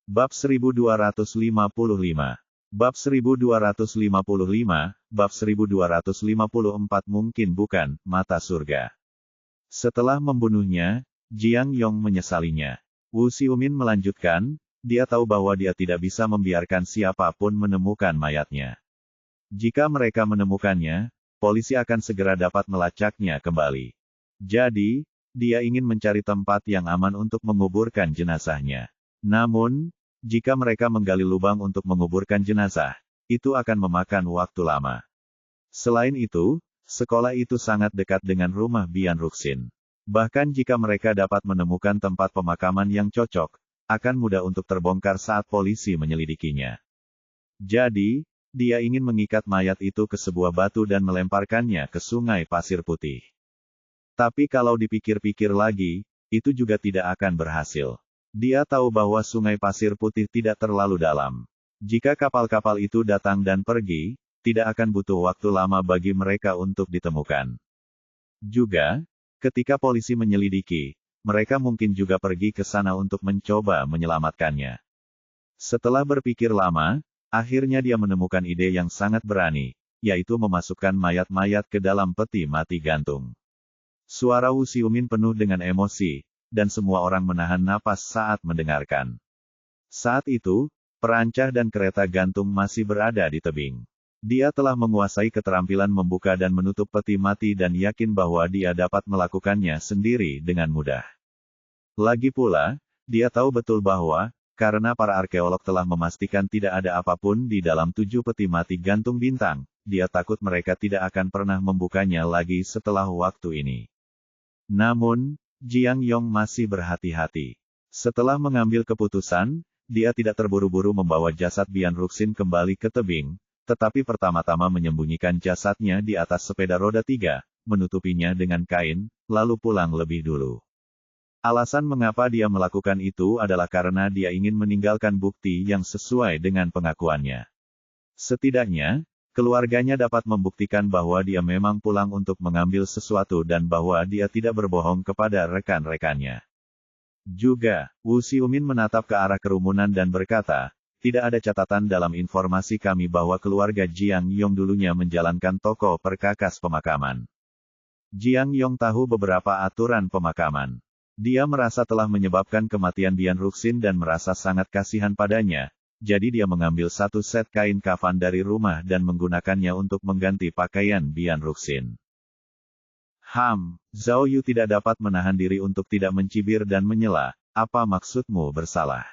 Bab 1255. Bab 1255, Bab 1254 mungkin bukan, mata surga. Setelah membunuhnya, Jiang Yong menyesalinya. Wu Xiumin melanjutkan, dia tahu bahwa dia tidak bisa membiarkan siapapun menemukan mayatnya. Jika mereka menemukannya, polisi akan segera dapat melacaknya kembali. Jadi, dia ingin mencari tempat yang aman untuk menguburkan jenazahnya. Namun, jika mereka menggali lubang untuk menguburkan jenazah, itu akan memakan waktu lama. Selain itu, sekolah itu sangat dekat dengan rumah Bian Ruxin. Bahkan jika mereka dapat menemukan tempat pemakaman yang cocok, akan mudah untuk terbongkar saat polisi menyelidikinya. Jadi, dia ingin mengikat mayat itu ke sebuah batu dan melemparkannya ke Sungai Pasir Putih. Tapi kalau dipikir-pikir lagi, itu juga tidak akan berhasil. Dia tahu bahwa Sungai Pasir Putih tidak terlalu dalam. Jika kapal-kapal itu datang dan pergi, tidak akan butuh waktu lama bagi mereka untuk ditemukan. Juga, ketika polisi menyelidiki, mereka mungkin juga pergi ke sana untuk mencoba menyelamatkannya. Setelah berpikir lama, akhirnya dia menemukan ide yang sangat berani, yaitu memasukkan mayat-mayat ke dalam peti mati gantung. Suara Wu Xiumin penuh dengan emosi, dan semua orang menahan napas saat mendengarkan. Saat itu, perancah dan kereta gantung masih berada di tebing. Dia telah menguasai keterampilan membuka dan menutup peti mati dan yakin bahwa dia dapat melakukannya sendiri dengan mudah. Lagi pula, dia tahu betul bahwa, karena para arkeolog telah memastikan tidak ada apapun di dalam 7 peti mati gantung bintang, dia takut mereka tidak akan pernah membukanya lagi setelah waktu ini. Namun, Jiang Yong masih berhati-hati. Setelah mengambil keputusan, dia tidak terburu-buru membawa jasad Bian Ruxin kembali ke tebing, tetapi pertama-tama menyembunyikan jasadnya di atas sepeda roda 3, menutupinya dengan kain, lalu pulang lebih dulu. Alasan mengapa dia melakukan itu adalah karena dia ingin meninggalkan bukti yang sesuai dengan pengakuannya. Setidaknya, keluarganya dapat membuktikan bahwa dia memang pulang untuk mengambil sesuatu dan bahwa dia tidak berbohong kepada rekan-rekannya. Juga, Wu Xiumin menatap ke arah kerumunan dan berkata, tidak ada catatan dalam informasi kami bahwa keluarga Jiang Yong dulunya menjalankan toko perkakas pemakaman. Jiang Yong tahu beberapa aturan pemakaman. Dia merasa telah menyebabkan kematian Bian Ruxin dan merasa sangat kasihan padanya, jadi dia mengambil satu set kain kafan dari rumah dan menggunakannya untuk mengganti pakaian Bian Ruxin. Zhao Yu tidak dapat menahan diri untuk tidak mencibir dan menyela, apa maksudmu bersalah?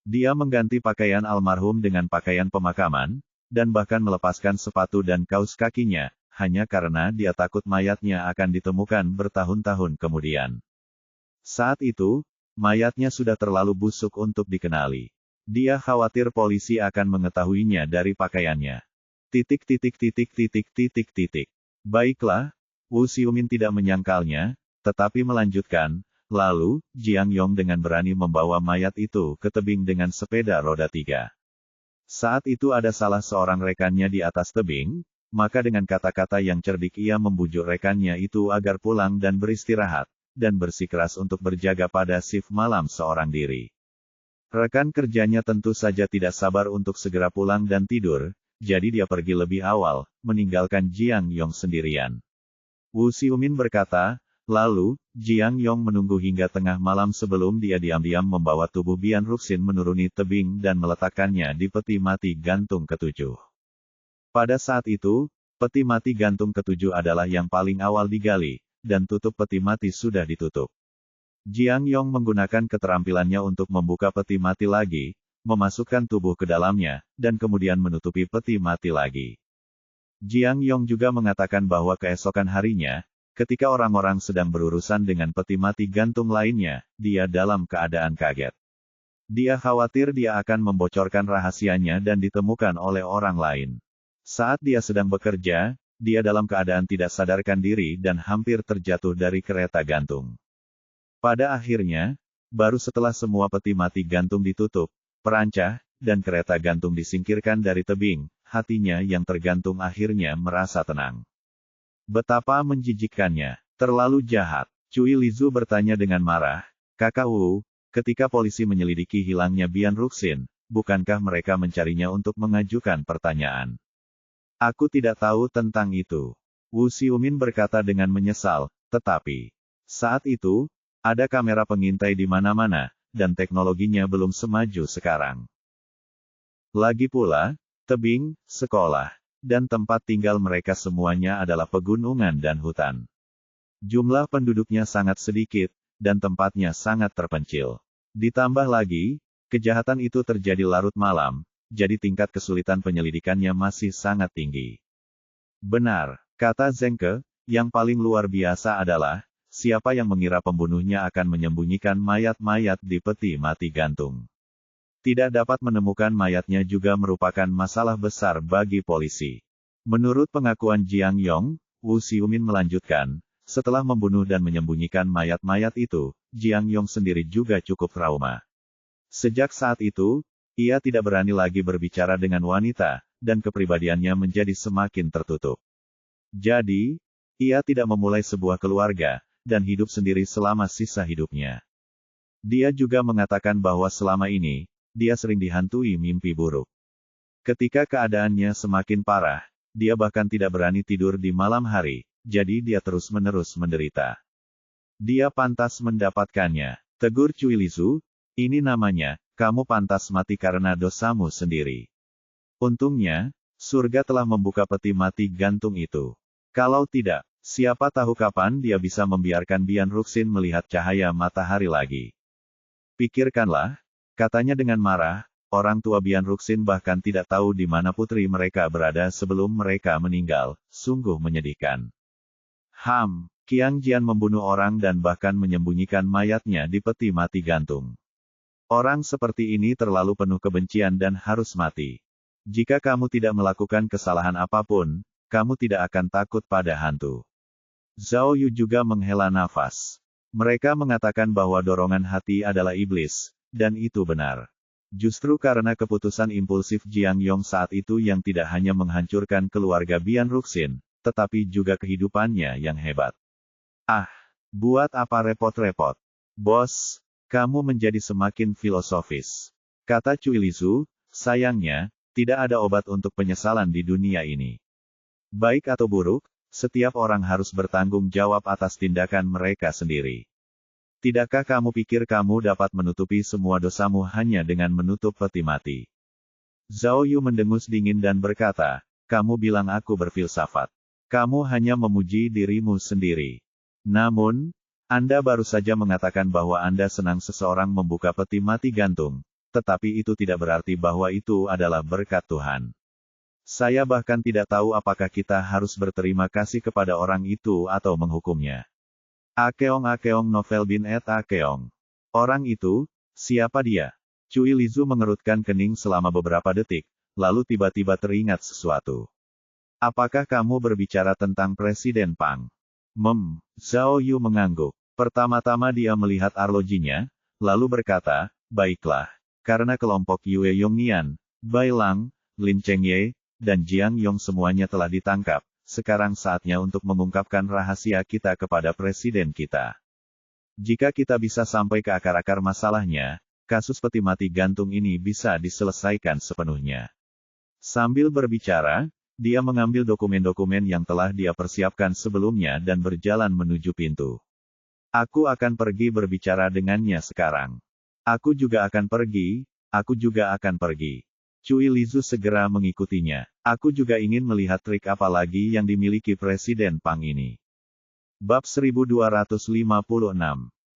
Dia mengganti pakaian almarhum dengan pakaian pemakaman, dan bahkan melepaskan sepatu dan kaus kakinya, hanya karena dia takut mayatnya akan ditemukan bertahun-tahun kemudian. Saat itu, mayatnya sudah terlalu busuk untuk dikenali. Dia khawatir polisi akan mengetahuinya dari pakaiannya. Baiklah, Wu Xiumin tidak menyangkalnya, tetapi melanjutkan, lalu, Jiang Yong dengan berani membawa mayat itu ke tebing dengan sepeda roda 3. Saat itu ada salah seorang rekannya di atas tebing, maka dengan kata-kata yang cerdik ia membujuk rekannya itu agar pulang dan beristirahat, dan bersikeras untuk berjaga pada shift malam seorang diri. Rekan kerjanya tentu saja tidak sabar untuk segera pulang dan tidur, jadi dia pergi lebih awal, meninggalkan Jiang Yong sendirian. Wu Xiumin berkata, lalu, Jiang Yong menunggu hingga tengah malam sebelum dia diam-diam membawa tubuh Bian Ruxin menuruni tebing dan meletakkannya di peti mati gantung ketujuh. Pada saat itu, peti mati gantung ketujuh adalah yang paling awal digali, dan tutup peti mati sudah ditutup. Jiang Yong menggunakan keterampilannya untuk membuka peti mati lagi, memasukkan tubuh ke dalamnya, dan kemudian menutupi peti mati lagi. Jiang Yong juga mengatakan bahwa keesokan harinya, ketika orang-orang sedang berurusan dengan peti mati gantung lainnya, dia dalam keadaan kaget. Dia khawatir dia akan membocorkan rahasianya dan ditemukan oleh orang lain. Saat dia sedang bekerja, dia dalam keadaan tidak sadarkan diri dan hampir terjatuh dari kereta gantung. Pada akhirnya, baru setelah semua peti mati gantung ditutup, perancah, dan kereta gantung disingkirkan dari tebing, hatinya yang tergantung akhirnya merasa tenang. Betapa menjijikkannya, terlalu jahat. Cui Lizu bertanya dengan marah, Kakak Wu, ketika polisi menyelidiki hilangnya Bian Ruxin, bukankah mereka mencarinya untuk mengajukan pertanyaan? Aku tidak tahu tentang itu. Wu Xiumin berkata dengan menyesal, tetapi, saat itu, ada kamera pengintai di mana-mana, dan teknologinya belum semaju sekarang. Lagi pula, tebing, sekolah, dan tempat tinggal mereka semuanya adalah pegunungan dan hutan. Jumlah penduduknya sangat sedikit, dan tempatnya sangat terpencil. Ditambah lagi, kejahatan itu terjadi larut malam, jadi tingkat kesulitan penyelidikannya masih sangat tinggi. Benar, kata Zheng Ke, yang paling luar biasa adalah, siapa yang mengira pembunuhnya akan menyembunyikan mayat-mayat di peti mati gantung. Tidak dapat menemukan mayatnya juga merupakan masalah besar bagi polisi. Menurut pengakuan Jiang Yong, Wu Xiumin melanjutkan, setelah membunuh dan menyembunyikan mayat-mayat itu, Jiang Yong sendiri juga cukup trauma. Sejak saat itu, ia tidak berani lagi berbicara dengan wanita, dan kepribadiannya menjadi semakin tertutup. Jadi, ia tidak memulai sebuah keluarga, dan hidup sendiri selama sisa hidupnya. Dia juga mengatakan bahwa selama ini, dia sering dihantui mimpi buruk. Ketika keadaannya semakin parah, dia bahkan tidak berani tidur di malam hari, jadi dia terus-menerus menderita. Dia pantas mendapatkannya, tegur Cui Lizu, ini namanya, kamu pantas mati karena dosamu sendiri. Untungnya, surga telah membuka peti mati gantung itu. Kalau tidak, siapa tahu kapan dia bisa membiarkan Bian Ruxin melihat cahaya matahari lagi. Pikirkanlah, katanya dengan marah, orang tua Bian Ruxin bahkan tidak tahu di mana putri mereka berada sebelum mereka meninggal, sungguh menyedihkan. Qiang Jian membunuh orang dan bahkan menyembunyikan mayatnya di peti mati gantung. Orang seperti ini terlalu penuh kebencian dan harus mati. Jika kamu tidak melakukan kesalahan apapun, kamu tidak akan takut pada hantu. Zhao Yu juga menghela nafas. Mereka mengatakan bahwa dorongan hati adalah iblis, dan itu benar. Justru karena keputusan impulsif Jiang Yong saat itu yang tidak hanya menghancurkan keluarga Bian Ruxin, tetapi juga kehidupannya yang hebat. Buat apa repot-repot? Bos, kamu menjadi semakin filosofis. Kata Cui Lizu, sayangnya, tidak ada obat untuk penyesalan di dunia ini. Baik atau buruk, setiap orang harus bertanggung jawab atas tindakan mereka sendiri. Tidakkah kamu pikir kamu dapat menutupi semua dosamu hanya dengan menutup peti mati? Zhao Yu mendengus dingin dan berkata, kamu bilang aku berfilsafat. Kamu hanya memuji dirimu sendiri. Namun, Anda baru saja mengatakan bahwa Anda senang seseorang membuka peti mati gantung, tetapi itu tidak berarti bahwa itu adalah berkat Tuhan. Saya bahkan tidak tahu apakah kita harus berterima kasih kepada orang itu atau menghukumnya. Akeong novel bin et Akeong. Orang itu, siapa dia? Cui Lizu mengerutkan kening selama beberapa detik, lalu tiba-tiba teringat sesuatu. Apakah kamu berbicara tentang Presiden Pang? Zhao Yu mengangguk. Pertama-tama dia melihat arlojinya, lalu berkata, baiklah, karena kelompok Yue Yongnian, Bai Lang, Lin Chengye, dan Jiang Yong semuanya telah ditangkap, sekarang saatnya untuk mengungkapkan rahasia kita kepada presiden kita. Jika kita bisa sampai ke akar-akar masalahnya, kasus peti mati gantung ini bisa diselesaikan sepenuhnya. Sambil berbicara, dia mengambil dokumen-dokumen yang telah dia persiapkan sebelumnya dan berjalan menuju pintu. Aku akan pergi berbicara dengannya sekarang. Aku juga akan pergi. Cui Lizu segera mengikutinya. Aku juga ingin melihat trik apa lagi yang dimiliki Presiden Pang ini. Bab 1256.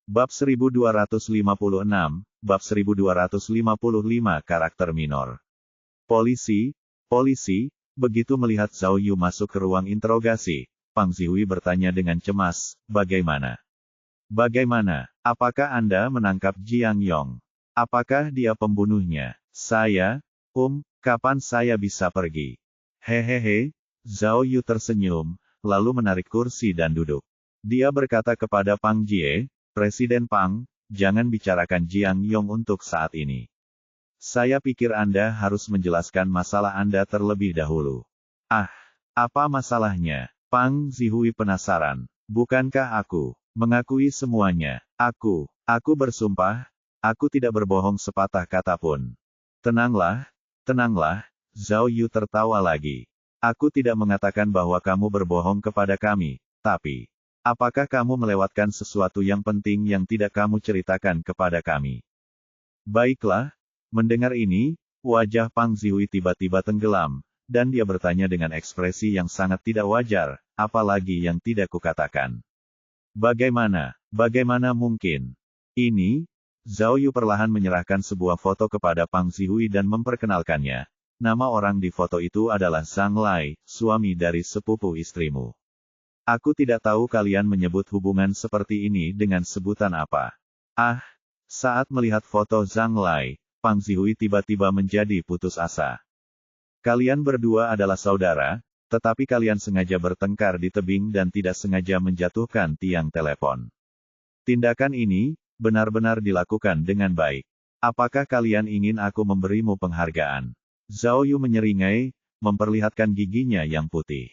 Bab 1256, Bab 1255 karakter minor. Polisi, begitu melihat Zhao Yu masuk ke ruang interogasi, Pang Zihui bertanya dengan cemas, bagaimana? Apakah Anda menangkap Jiang Yong? Apakah dia pembunuhnya? Saya, kapan saya bisa pergi? Hehehe, Zhao Yu tersenyum, lalu menarik kursi dan duduk. Dia berkata kepada Pang Jie, Presiden Pang, jangan bicarakan Jiang Yong untuk saat ini. Saya pikir Anda harus menjelaskan masalah Anda terlebih dahulu. Apa masalahnya? Pang Zihui penasaran. Bukankah aku mengakui semuanya? Aku bersumpah, aku tidak berbohong sepatah kata pun. Tenanglah, Zhao Yu tertawa lagi. Aku tidak mengatakan bahwa kamu berbohong kepada kami, tapi, apakah kamu melewatkan sesuatu yang penting yang tidak kamu ceritakan kepada kami? Baiklah, mendengar ini, wajah Pang Zihui tiba-tiba tenggelam, dan dia bertanya dengan ekspresi yang sangat tidak wajar, apalagi yang tidak kukatakan. Bagaimana mungkin? Ini, Zhao Yu perlahan menyerahkan sebuah foto kepada Pang Zihui dan memperkenalkannya. Nama orang di foto itu adalah Zhang Lai, suami dari sepupu istrimu. Aku tidak tahu kalian menyebut hubungan seperti ini dengan sebutan apa. Ah, saat melihat foto Zhang Lai, Pang Zihui tiba-tiba menjadi putus asa. Kalian berdua adalah saudara, tetapi kalian sengaja bertengkar di tebing dan tidak sengaja menjatuhkan tiang telepon. Tindakan ini benar-benar dilakukan dengan baik. Apakah kalian ingin aku memberimu penghargaan? Zhao Yu menyeringai, memperlihatkan giginya yang putih.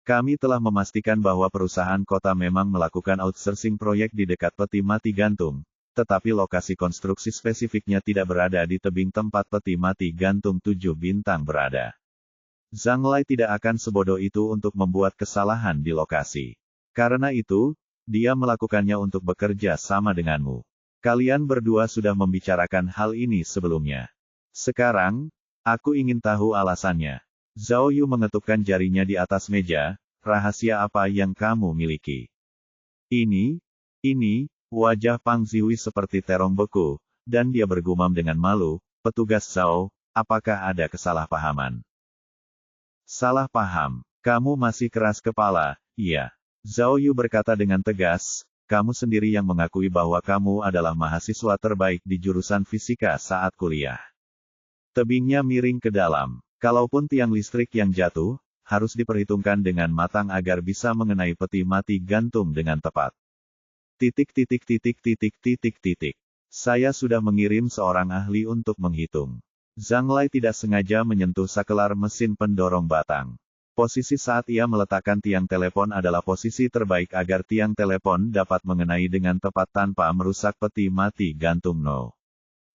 Kami telah memastikan bahwa perusahaan kota memang melakukan outsourcing proyek di dekat peti mati gantung, tetapi lokasi konstruksi spesifiknya tidak berada di tebing tempat peti mati gantung 7 bintang berada. Zhang Lai tidak akan sebodoh itu untuk membuat kesalahan di lokasi. Karena itu, dia melakukannya untuk bekerja sama denganmu. Kalian berdua sudah membicarakan hal ini sebelumnya. Sekarang, aku ingin tahu alasannya. Zhao Yu mengetupkan jarinya di atas meja, rahasia apa yang kamu miliki? Ini, wajah Pang Zihui seperti terong beku, dan dia bergumam dengan malu, petugas Zhao, apakah ada kesalahpahaman? Salah paham, kamu masih keras kepala, iya. Zhao Yu berkata dengan tegas, kamu sendiri yang mengakui bahwa kamu adalah mahasiswa terbaik di jurusan fisika saat kuliah. Tebingnya miring ke dalam. Kalaupun tiang listrik yang jatuh, harus diperhitungkan dengan matang agar bisa mengenai peti mati gantung dengan tepat. Saya sudah mengirim seorang ahli untuk menghitung. Zhang Lai tidak sengaja menyentuh sakelar mesin pendorong batang. Posisi saat ia meletakkan tiang telepon adalah posisi terbaik agar tiang telepon dapat mengenai dengan tepat tanpa merusak peti mati gantung No.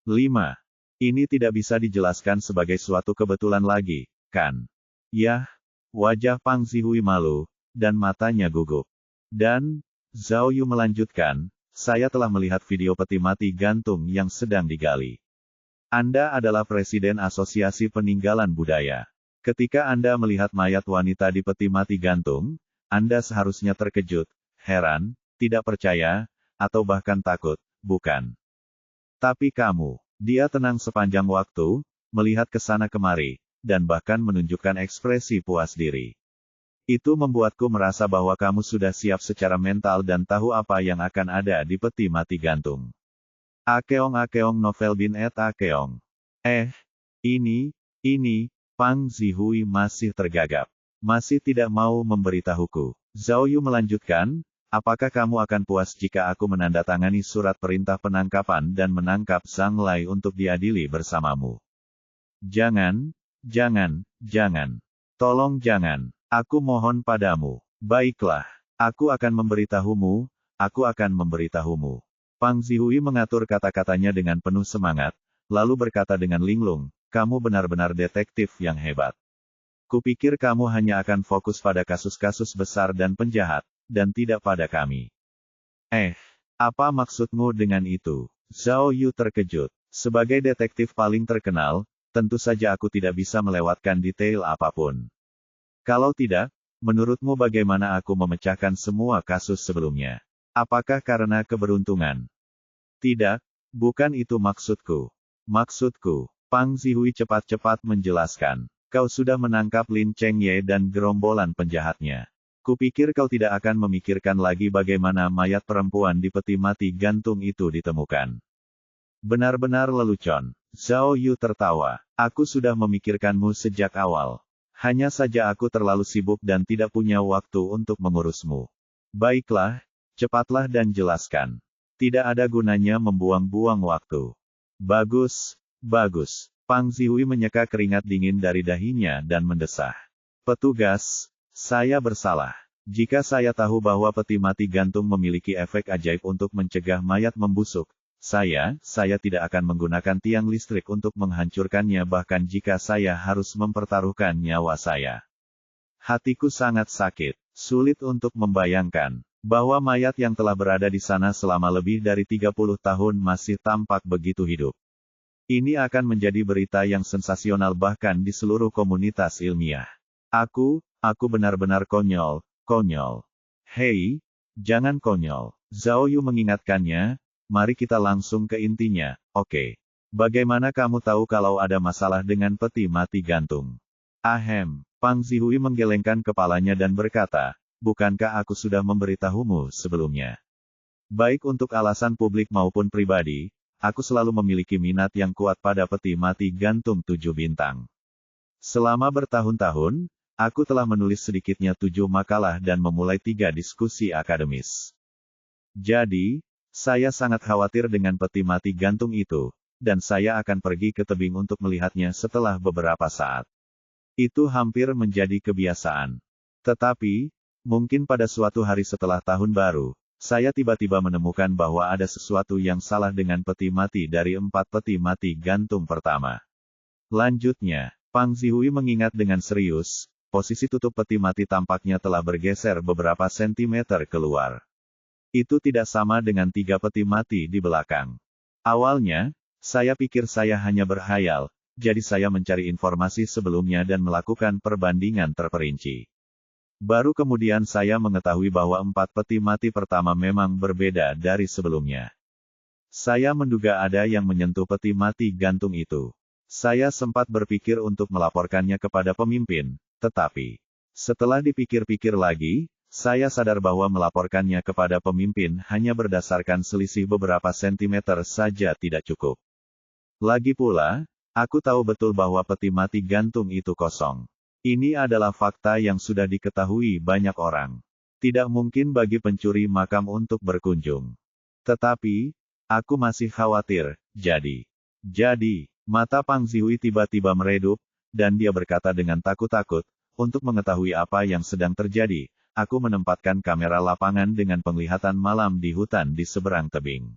5. Ini tidak bisa dijelaskan sebagai suatu kebetulan lagi, kan? Yah, wajah Pang Zihui malu, dan matanya gugup. Dan, Zhao Yu melanjutkan, saya telah melihat video peti mati gantung yang sedang digali. Anda adalah Presiden Asosiasi Peninggalan Budaya. Ketika Anda melihat mayat wanita di peti mati gantung, Anda seharusnya terkejut, heran, tidak percaya, atau bahkan takut, bukan? Tapi kamu, dia tenang sepanjang waktu, melihat ke sana kemari, dan bahkan menunjukkan ekspresi puas diri. Itu membuatku merasa bahwa kamu sudah siap secara mental dan tahu apa yang akan ada di peti mati gantung. Akeong novel bin et akeong. Ini, Pang Zihui masih tergagap. Masih tidak mau memberitahuku. Zhao Yu melanjutkan, apakah kamu akan puas jika aku menandatangani surat perintah penangkapan dan menangkap Zhang Lai untuk diadili bersamamu? Jangan. Tolong jangan. Aku mohon padamu. Baiklah. Aku akan memberitahumu. Pang Zihui mengatur kata-katanya dengan penuh semangat, lalu berkata dengan linglung, kamu benar-benar detektif yang hebat. Kupikir kamu hanya akan fokus pada kasus-kasus besar dan penjahat, dan tidak pada kami. Apa maksudmu dengan itu? Zhao Yu terkejut. Sebagai detektif paling terkenal, tentu saja aku tidak bisa melewatkan detail apapun. Kalau tidak, menurutmu bagaimana aku memecahkan semua kasus sebelumnya? Apakah karena keberuntungan? Tidak, bukan itu maksudku. Maksudku, Pang Zihui cepat-cepat menjelaskan. Kau sudah menangkap Lin Chengye dan gerombolan penjahatnya. Kupikir kau tidak akan memikirkan lagi bagaimana mayat perempuan di peti mati gantung itu ditemukan. Benar-benar lelucon. Zhao Yu tertawa. Aku sudah memikirkanmu sejak awal. Hanya saja aku terlalu sibuk dan tidak punya waktu untuk mengurusmu. Baiklah, cepatlah dan jelaskan. Tidak ada gunanya membuang-buang waktu. Bagus. Pang Zihui menyeka keringat dingin dari dahinya dan mendesah. Petugas, saya bersalah. Jika saya tahu bahwa peti mati gantung memiliki efek ajaib untuk mencegah mayat membusuk, saya tidak akan menggunakan tiang listrik untuk menghancurkannya bahkan jika saya harus mempertaruhkan nyawa saya. Hatiku sangat sakit, sulit untuk membayangkan, bahwa mayat yang telah berada di sana selama lebih dari 30 tahun masih tampak begitu hidup. Ini akan menjadi berita yang sensasional bahkan di seluruh komunitas ilmiah. Aku benar-benar konyol. Hei, jangan konyol. Zhao Yu mengingatkannya, mari kita langsung ke intinya, oke. Bagaimana kamu tahu kalau ada masalah dengan peti mati gantung? Pang Zihui menggelengkan kepalanya dan berkata, bukankah aku sudah memberitahumu sebelumnya? Baik untuk alasan publik maupun pribadi, aku selalu memiliki minat yang kuat pada peti mati gantung 7 bintang. Selama bertahun-tahun, aku telah menulis sedikitnya 7 makalah dan memulai 3 diskusi akademis. Jadi, saya sangat khawatir dengan peti mati gantung itu, dan saya akan pergi ke tebing untuk melihatnya setelah beberapa saat. Itu hampir menjadi kebiasaan. Tetapi, mungkin pada suatu hari setelah tahun baru, saya tiba-tiba menemukan bahwa ada sesuatu yang salah dengan peti mati dari 4 peti mati gantung pertama. Lanjutnya, Pang Zihui mengingat dengan serius, posisi tutup peti mati tampaknya telah bergeser beberapa sentimeter keluar. Itu tidak sama dengan 3 peti mati di belakang. Awalnya, saya pikir saya hanya berhayal, jadi saya mencari informasi sebelumnya dan melakukan perbandingan terperinci. Baru kemudian saya mengetahui bahwa 4 peti mati pertama memang berbeda dari sebelumnya. Saya menduga ada yang menyentuh peti mati gantung itu. Saya sempat berpikir untuk melaporkannya kepada pemimpin, tetapi setelah dipikir-pikir lagi, saya sadar bahwa melaporkannya kepada pemimpin hanya berdasarkan selisih beberapa sentimeter saja tidak cukup. Lagi pula, aku tahu betul bahwa peti mati gantung itu kosong. Ini adalah fakta yang sudah diketahui banyak orang. Tidak mungkin bagi pencuri makam untuk berkunjung. Tetapi, aku masih khawatir, jadi, mata Pang Zihui tiba-tiba meredup, dan dia berkata dengan takut-takut, untuk mengetahui apa yang sedang terjadi, aku menempatkan kamera lapangan dengan penglihatan malam di hutan di seberang tebing.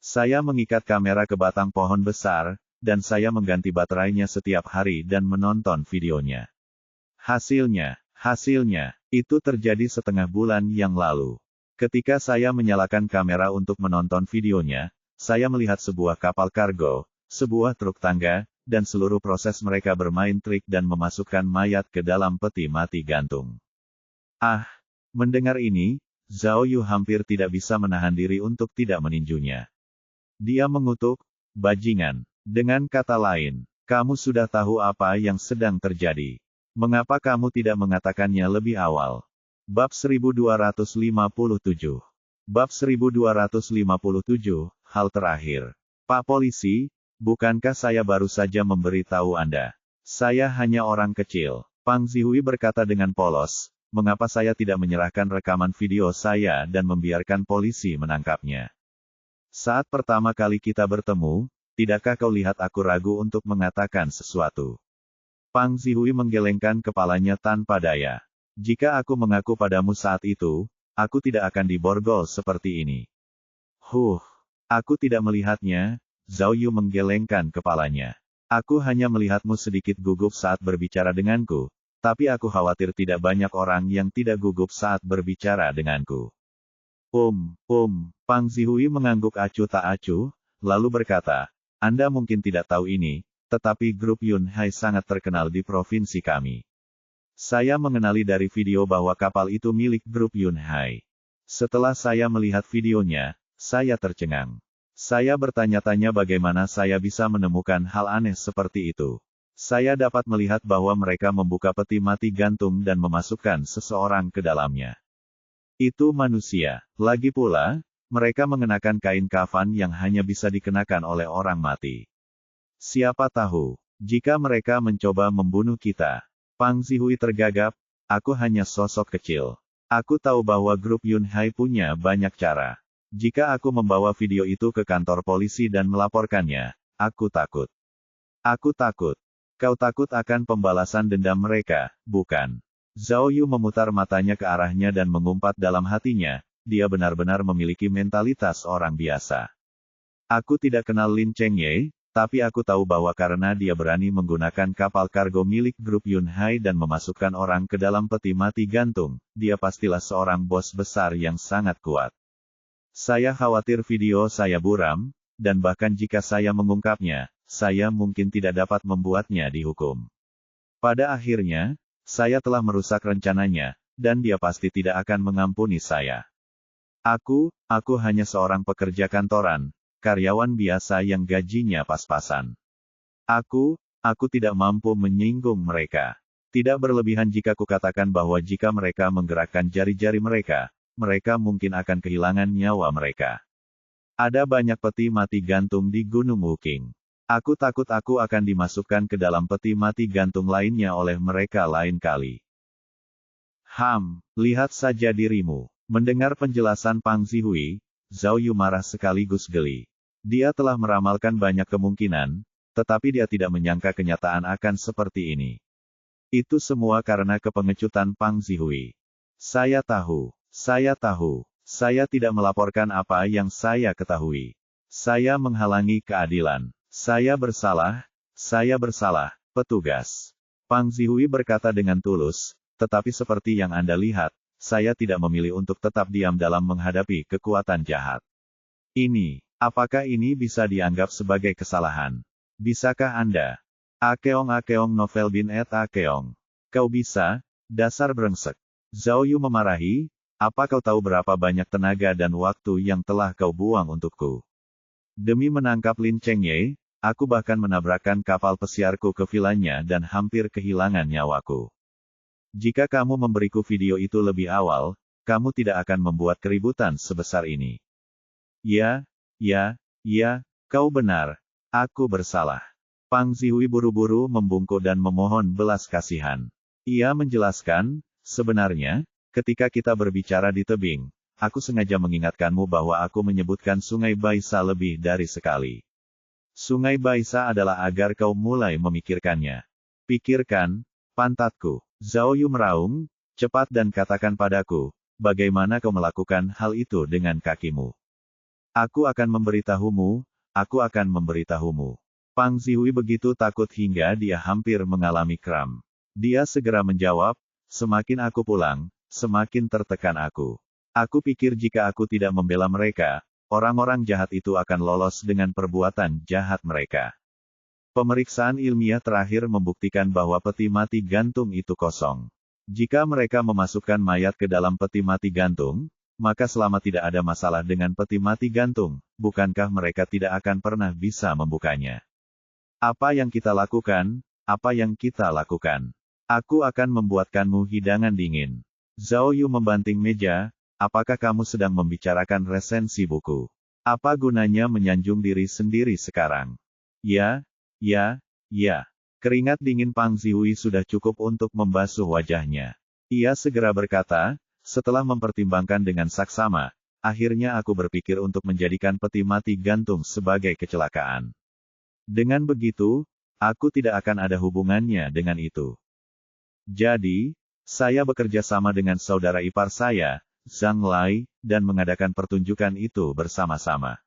Saya mengikat kamera ke batang pohon besar, dan saya mengganti baterainya setiap hari dan menonton videonya. Hasilnya, itu terjadi setengah bulan yang lalu. Ketika saya menyalakan kamera untuk menonton videonya, saya melihat sebuah kapal kargo, sebuah truk tangga, dan seluruh proses mereka bermain trik dan memasukkan mayat ke dalam peti mati gantung. Mendengar ini, Zhao Yu hampir tidak bisa menahan diri untuk tidak meninjunya. Dia mengutuk, "Bajingan. Dengan kata lain, kamu sudah tahu apa yang sedang terjadi. Mengapa kamu tidak mengatakannya lebih awal?" Bab 1257. Bab 1257, hal terakhir. Pak Polisi, bukankah saya baru saja memberitahu Anda? Saya hanya orang kecil. Pang Zihui berkata dengan polos, mengapa saya tidak menyerahkan rekaman video saya dan membiarkan polisi menangkapnya? Saat pertama kali kita bertemu, tidakkah kau lihat aku ragu untuk mengatakan sesuatu? Pang Zihui menggelengkan kepalanya tanpa daya. Jika aku mengaku padamu saat itu, aku tidak akan diborgol seperti ini. Aku tidak melihatnya, Zhao Yu menggelengkan kepalanya. Aku hanya melihatmu sedikit gugup saat berbicara denganku, tapi aku khawatir tidak banyak orang yang tidak gugup saat berbicara denganku. Pang Zihui mengangguk acuh tak acuh, lalu berkata, Anda mungkin tidak tahu ini, tetapi grup Yun Hai sangat terkenal di provinsi kami. Saya mengenali dari video bahwa kapal itu milik grup Yun Hai. Setelah saya melihat videonya, saya tercengang. Saya bertanya-tanya bagaimana saya bisa menemukan hal aneh seperti itu. Saya dapat melihat bahwa mereka membuka peti mati gantung dan memasukkan seseorang ke dalamnya. Itu manusia. Lagi pula, mereka mengenakan kain kafan yang hanya bisa dikenakan oleh orang mati. Siapa tahu, jika mereka mencoba membunuh kita. Pang Zihui tergagap, aku hanya sosok kecil. Aku tahu bahwa grup Yun Hai punya banyak cara. Jika aku membawa video itu ke kantor polisi dan melaporkannya, aku takut. Aku takut. Kau takut akan pembalasan dendam mereka, bukan? Zhao Yu memutar matanya ke arahnya dan mengumpat dalam hatinya, dia benar-benar memiliki mentalitas orang biasa. Aku tidak kenal Lin Chengye, tapi aku tahu bahwa karena dia berani menggunakan kapal kargo milik grup Yun Hai dan memasukkan orang ke dalam peti mati gantung, dia pastilah seorang bos besar yang sangat kuat. Saya khawatir video saya buram, dan bahkan jika saya mengungkapnya, saya mungkin tidak dapat membuatnya dihukum. Pada akhirnya, saya telah merusak rencananya, dan dia pasti tidak akan mengampuni saya. Aku hanya seorang pekerja kantoran, karyawan biasa yang gajinya pas-pasan. Aku tidak mampu menyinggung mereka. Tidak berlebihan jika kukatakan bahwa jika mereka menggerakkan jari-jari mereka, mereka mungkin akan kehilangan nyawa mereka. Ada banyak peti mati gantung di Gunung Woking. Aku takut aku akan dimasukkan ke dalam peti mati gantung lainnya oleh mereka lain kali. Lihat saja dirimu. Mendengar penjelasan Pang Zihui, Zhao Yu marah sekaligus geli. Dia telah meramalkan banyak kemungkinan, tetapi dia tidak menyangka kenyataan akan seperti ini. Itu semua karena kepengecutan Pang Zihui. Saya tahu. Saya tidak melaporkan apa yang saya ketahui. Saya menghalangi keadilan. Saya bersalah, petugas. Pang Zihui berkata dengan tulus, tetapi seperti yang Anda lihat, saya tidak memilih untuk tetap diam dalam menghadapi kekuatan jahat. Apakah ini bisa dianggap sebagai kesalahan? Bisakah Anda? Akeong novel bin et Akeong. Kau bisa, dasar brengsek. Zhao Yu memarahi, apa kau tahu berapa banyak tenaga dan waktu yang telah kau buang untukku? Demi menangkap Lin Chengye, aku bahkan menabrakkan kapal pesiarku ke vilanya dan hampir kehilangan nyawaku. Jika kamu memberiku video itu lebih awal, kamu tidak akan membuat keributan sebesar ini. Ya, kau benar. Aku bersalah. Pang Zihui buru-buru membungkuk dan memohon belas kasihan. Ia menjelaskan, sebenarnya, ketika kita berbicara di tebing, aku sengaja mengingatkanmu bahwa aku menyebutkan Sungai Baisa lebih dari sekali. Sungai Baisa adalah agar kau mulai memikirkannya. Pikirkan, pantatku. Zhao Yu meraung, cepat dan katakan padaku, bagaimana kau melakukan hal itu dengan kakimu? Aku akan memberitahumu. Pang Zihui begitu takut hingga dia hampir mengalami kram. Dia segera menjawab, semakin aku pulang, semakin tertekan aku. Aku pikir jika aku tidak membela mereka, orang-orang jahat itu akan lolos dengan perbuatan jahat mereka. Pemeriksaan ilmiah terakhir membuktikan bahwa peti mati gantung itu kosong. Jika mereka memasukkan mayat ke dalam peti mati gantung, maka selama tidak ada masalah dengan peti mati gantung, bukankah mereka tidak akan pernah bisa membukanya? Apa yang kita lakukan? Aku akan membuatkanmu hidangan dingin. Zhao Yu membanting meja, apakah kamu sedang membicarakan resensi buku? Apa gunanya menyanjung diri sendiri sekarang? Ya. Keringat dingin Pang Zihui sudah cukup untuk membasuh wajahnya. Ia segera berkata, setelah mempertimbangkan dengan saksama, akhirnya aku berpikir untuk menjadikan peti mati gantung sebagai kecelakaan. Dengan begitu, aku tidak akan ada hubungannya dengan itu. Jadi, saya bekerja sama dengan saudara ipar saya, Zhang Lai, dan mengadakan pertunjukan itu bersama-sama.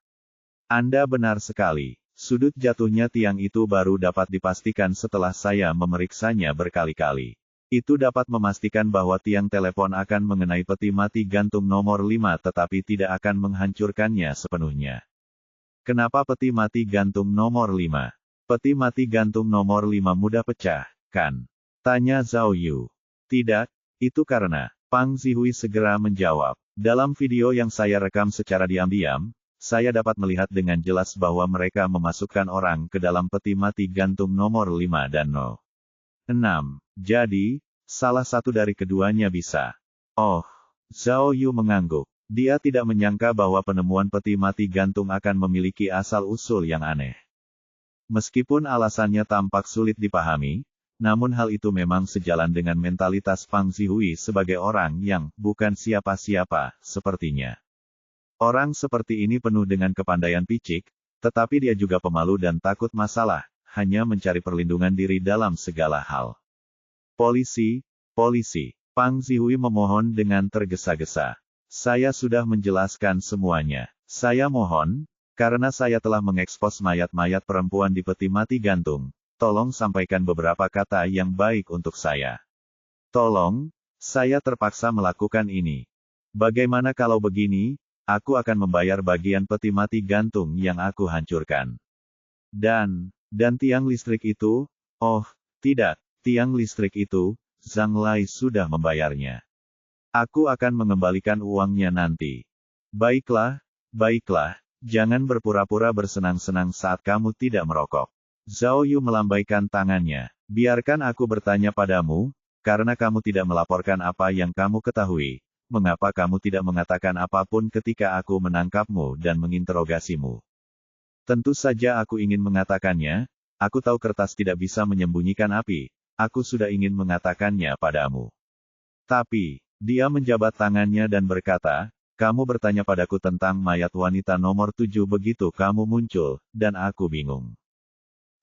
Anda benar sekali. Sudut jatuhnya tiang itu baru dapat dipastikan setelah saya memeriksanya berkali-kali. Itu dapat memastikan bahwa tiang telepon akan mengenai peti mati gantung nomor 5 tetapi tidak akan menghancurkannya sepenuhnya. Kenapa peti mati gantung nomor 5? Peti mati gantung nomor 5 mudah pecah, kan? Tanya Zhao Yu. Tidak, itu karena, Pang Zihui segera menjawab. Dalam video yang saya rekam secara diam-diam, saya dapat melihat dengan jelas bahwa mereka memasukkan orang ke dalam peti mati gantung nomor 5 dan 6. Jadi, salah satu dari keduanya bisa. Oh, Zhao Yu mengangguk. Dia tidak menyangka bahwa penemuan peti mati gantung akan memiliki asal-usul yang aneh. Meskipun alasannya tampak sulit dipahami, namun hal itu memang sejalan dengan mentalitas Pang Zihui sebagai orang yang bukan siapa-siapa, sepertinya. Orang seperti ini penuh dengan kepandaian picik, tetapi dia juga pemalu dan takut masalah, hanya mencari perlindungan diri dalam segala hal. Polisi, Pang Zihui memohon dengan tergesa-gesa. Saya sudah menjelaskan semuanya. Saya mohon, karena saya telah mengekspos mayat-mayat perempuan di peti mati gantung, tolong sampaikan beberapa kata yang baik untuk saya. Tolong, saya terpaksa melakukan ini. Bagaimana kalau begini, aku akan membayar bagian peti mati gantung yang aku hancurkan. Dan tiang listrik itu, oh, tidak, tiang listrik itu, Zhang Lai sudah membayarnya. Aku akan mengembalikan uangnya nanti. Baiklah, jangan berpura-pura bersenang-senang saat kamu tidak merokok. Zhao Yu melambaikan tangannya. Biarkan aku bertanya padamu, karena kamu tidak melaporkan apa yang kamu ketahui, mengapa kamu tidak mengatakan apapun ketika aku menangkapmu dan menginterogasimu? Tentu saja aku ingin mengatakannya, aku tahu kertas tidak bisa menyembunyikan api, aku sudah ingin mengatakannya padamu. Tapi, dia menjabat tangannya dan berkata, kamu bertanya padaku tentang mayat wanita nomor 7 begitu kamu muncul, dan aku bingung.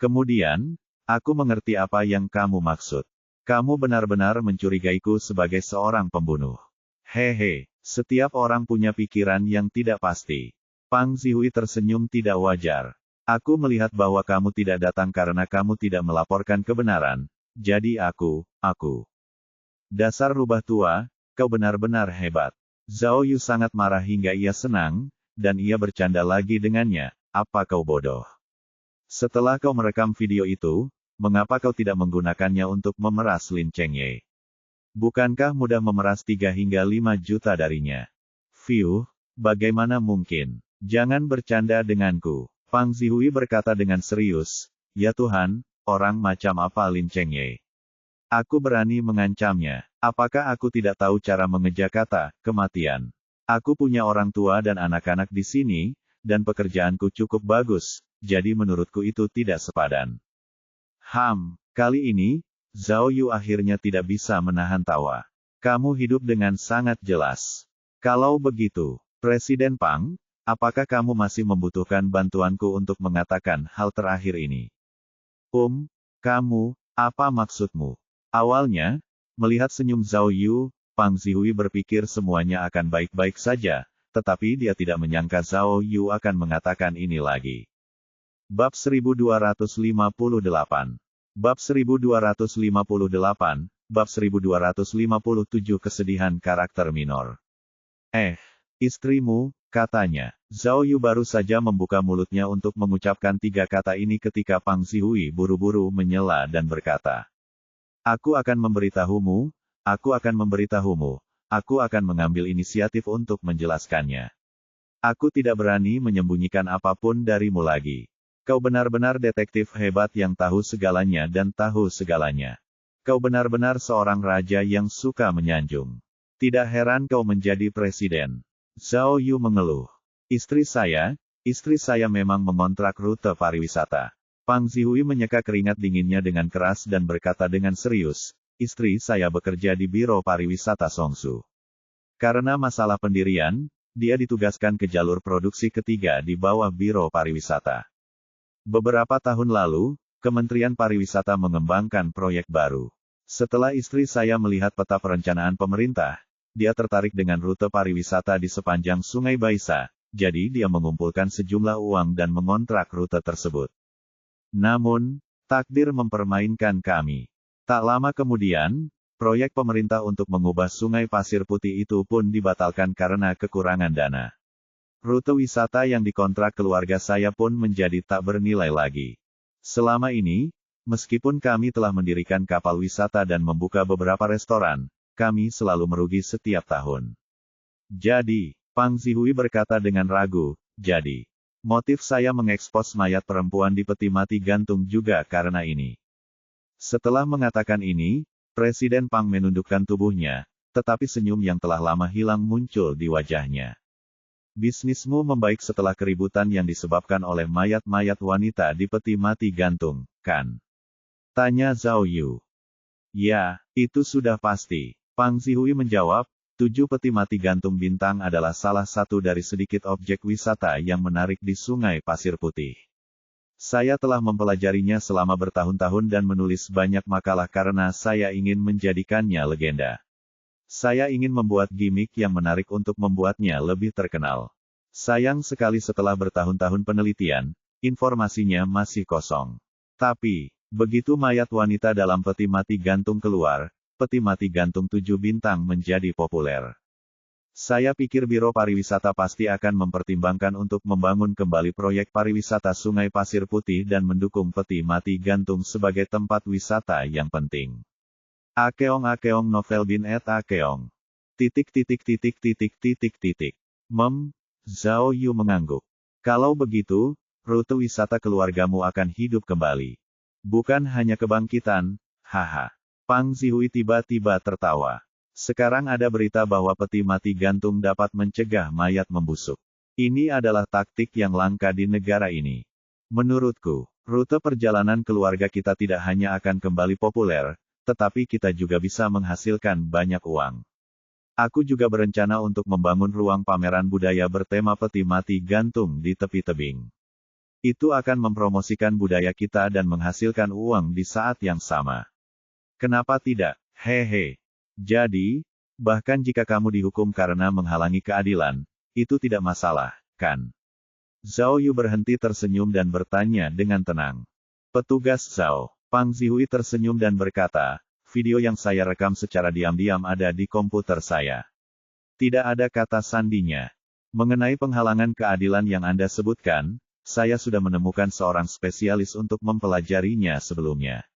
Kemudian, aku mengerti apa yang kamu maksud. Kamu benar-benar mencurigaiku sebagai seorang pembunuh. Hehe, setiap orang punya pikiran yang tidak pasti. Pang Zihui tersenyum tidak wajar. Aku melihat bahwa kamu tidak datang karena kamu tidak melaporkan kebenaran, jadi aku. Dasar rubah tua, kau benar-benar hebat. Zhao Yu sangat marah hingga ia senang, dan ia bercanda lagi dengannya, apa kau bodoh? Setelah kau merekam video itu, mengapa kau tidak menggunakannya untuk memeras Lin Chengye? Bukankah mudah memeras 3 hingga 5 juta darinya? Fiuh, bagaimana mungkin? Jangan bercanda denganku. Pang Zihui berkata dengan serius, ya Tuhan, orang macam apa Lin Chengye? Aku berani mengancamnya. Apakah aku tidak tahu cara mengeja kata, kematian? Aku punya orang tua dan anak-anak di sini, dan pekerjaanku cukup bagus, jadi menurutku itu tidak sepadan. Kali ini, Zhao Yu akhirnya tidak bisa menahan tawa. Kamu hidup dengan sangat jelas. Kalau begitu, Presiden Pang, apakah kamu masih membutuhkan bantuanku untuk mengatakan hal terakhir ini? Kamu, apa maksudmu? Awalnya, melihat senyum Zhao Yu, Pang Zihui berpikir semuanya akan baik-baik saja, tetapi dia tidak menyangka Zhao Yu akan mengatakan ini lagi. Bab 1258. Bab 1258, Bab 1257 Kesedihan karakter minor. Istrimu, katanya. Zhao Yu baru saja membuka mulutnya untuk mengucapkan 3 kata ini ketika Pang Zihui buru-buru menyela dan berkata, Aku akan memberitahumu, aku akan mengambil inisiatif untuk menjelaskannya. Aku tidak berani menyembunyikan apapun darimu lagi. Kau benar-benar detektif hebat yang tahu segalanya dan tahu segalanya. Kau benar-benar seorang raja yang suka menyanjung. Tidak heran kau menjadi presiden. Zhao Yu mengeluh. Istri saya memang mengontrak rute pariwisata. Pang Zihui menyeka keringat dinginnya dengan keras dan berkata dengan serius, istri saya bekerja di Biro Pariwisata Songsu. Karena masalah pendirian, dia ditugaskan ke jalur produksi ketiga di bawah Biro Pariwisata. Beberapa tahun lalu, Kementerian Pariwisata mengembangkan proyek baru. Setelah istri saya melihat peta perencanaan pemerintah, dia tertarik dengan rute pariwisata di sepanjang Sungai Baisa, jadi dia mengumpulkan sejumlah uang dan mengontrak rute tersebut. Namun, takdir mempermainkan kami. Tak lama kemudian, proyek pemerintah untuk mengubah Sungai Pasir Putih itu pun dibatalkan karena kekurangan dana. Rute wisata yang dikontrak keluarga saya pun menjadi tak bernilai lagi. Selama ini, meskipun kami telah mendirikan kapal wisata dan membuka beberapa restoran, kami selalu merugi setiap tahun. Jadi, Pang Zihui berkata dengan ragu, jadi, motif saya mengekspos mayat perempuan di peti mati gantung juga karena ini. Setelah mengatakan ini, Presiden Pang menundukkan tubuhnya, tetapi senyum yang telah lama hilang muncul di wajahnya. Bisnismu membaik setelah keributan yang disebabkan oleh mayat-mayat wanita di peti mati gantung, kan? Tanya Zhao Yu. Ya, itu sudah pasti. Pang Zihui menjawab, 7 peti mati gantung bintang adalah salah satu dari sedikit objek wisata yang menarik di Sungai Pasir Putih. Saya telah mempelajarinya selama bertahun-tahun dan menulis banyak makalah karena saya ingin menjadikannya legenda. Saya ingin membuat gimmick yang menarik untuk membuatnya lebih terkenal. Sayang sekali setelah bertahun-tahun penelitian, informasinya masih kosong. Tapi, begitu mayat wanita dalam peti mati gantung keluar, peti mati gantung 7 bintang menjadi populer. Saya pikir Biro Pariwisata pasti akan mempertimbangkan untuk membangun kembali proyek pariwisata Sungai Pasir Putih dan mendukung peti mati gantung sebagai tempat wisata yang penting. Akeong novel bin et akeong. Zhao Yu mengangguk. Kalau begitu, rute wisata keluargamu akan hidup kembali. Bukan hanya kebangkitan, haha. Pang Zihui tiba-tiba tertawa. Sekarang ada berita bahwa peti mati gantung dapat mencegah mayat membusuk. Ini adalah taktik yang langka di negara ini. Menurutku, rute perjalanan keluarga kita tidak hanya akan kembali populer, tetapi kita juga bisa menghasilkan banyak uang. Aku juga berencana untuk membangun ruang pameran budaya bertema peti mati gantung di tepi tebing. Itu akan mempromosikan budaya kita dan menghasilkan uang di saat yang sama. Kenapa tidak? Hehe. Jadi, bahkan jika kamu dihukum karena menghalangi keadilan, itu tidak masalah, kan? Zhao Yu berhenti tersenyum dan bertanya dengan tenang. Petugas Zhao. Pang Zihui tersenyum dan berkata, video yang saya rekam secara diam-diam ada di komputer saya. Tidak ada kata sandinya. Mengenai penghalangan keadilan yang Anda sebutkan, saya sudah menemukan seorang spesialis untuk mempelajarinya sebelumnya.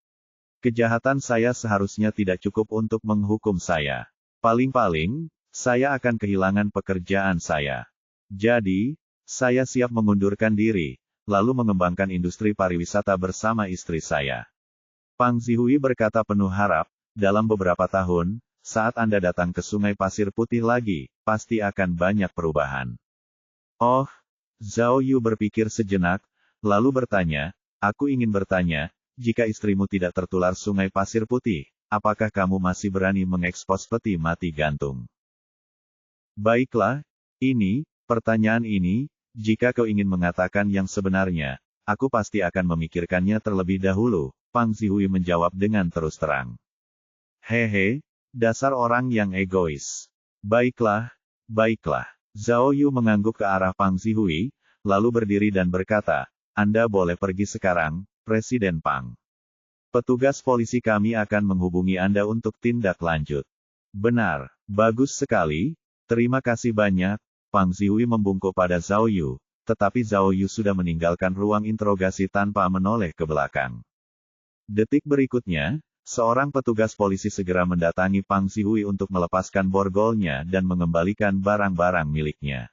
Kejahatan saya seharusnya tidak cukup untuk menghukum saya. Paling-paling, saya akan kehilangan pekerjaan saya. Jadi, saya siap mengundurkan diri, lalu mengembangkan industri pariwisata bersama istri saya. Pang Zihui berkata penuh harap, dalam beberapa tahun, saat Anda datang ke Sungai Pasir Putih lagi, pasti akan banyak perubahan. Oh, Zhao Yu berpikir sejenak, lalu bertanya, aku ingin bertanya, jika istrimu tidak tertular Sungai Pasir Putih, apakah kamu masih berani mengekspos peti mati gantung? Baiklah, pertanyaan ini, jika kau ingin mengatakan yang sebenarnya, aku pasti akan memikirkannya terlebih dahulu, Pang Zihui menjawab dengan terus terang. Hehe, dasar orang yang egois. Baiklah. Zhao Yu mengangguk ke arah Pang Zihui, lalu berdiri dan berkata, Anda boleh pergi sekarang, Presiden Pang. Petugas polisi kami akan menghubungi Anda untuk tindak lanjut. Benar, bagus sekali, terima kasih banyak, Pang Zihui membungkuk pada Zhao Yu, tetapi Zhao Yu sudah meninggalkan ruang interogasi tanpa menoleh ke belakang. Detik berikutnya, seorang petugas polisi segera mendatangi Pang Zihui untuk melepaskan borgolnya dan mengembalikan barang-barang miliknya.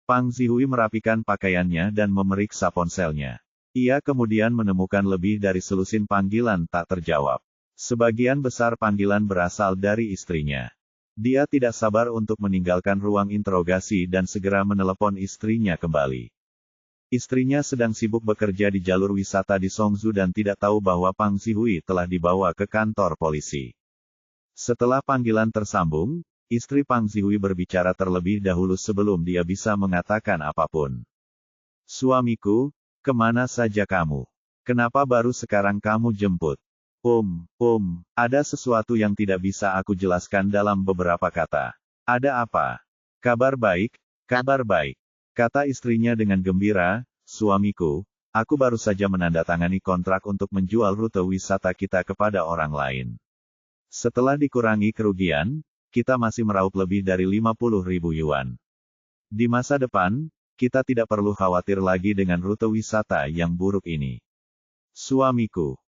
Pang Zihui merapikan pakaiannya dan memeriksa ponselnya. Ia kemudian menemukan lebih dari selusin panggilan tak terjawab. Sebagian besar panggilan berasal dari istrinya. Dia tidak sabar untuk meninggalkan ruang interogasi dan segera menelepon istrinya kembali. Istrinya sedang sibuk bekerja di jalur wisata di Songzhou dan tidak tahu bahwa Pang Zihui telah dibawa ke kantor polisi. Setelah panggilan tersambung, istri Pang Zihui berbicara terlebih dahulu sebelum dia bisa mengatakan apapun. Suamiku, kemana saja kamu? Kenapa baru sekarang kamu jemput? Ada sesuatu yang tidak bisa aku jelaskan dalam beberapa kata. Ada apa? Kabar baik, kata istrinya dengan gembira, suamiku, aku baru saja menandatangani kontrak untuk menjual rute wisata kita kepada orang lain. Setelah dikurangi kerugian, kita masih meraup lebih dari 50.000 yuan. Di masa depan, kita tidak perlu khawatir lagi dengan rute wisata yang buruk ini. Suamiku,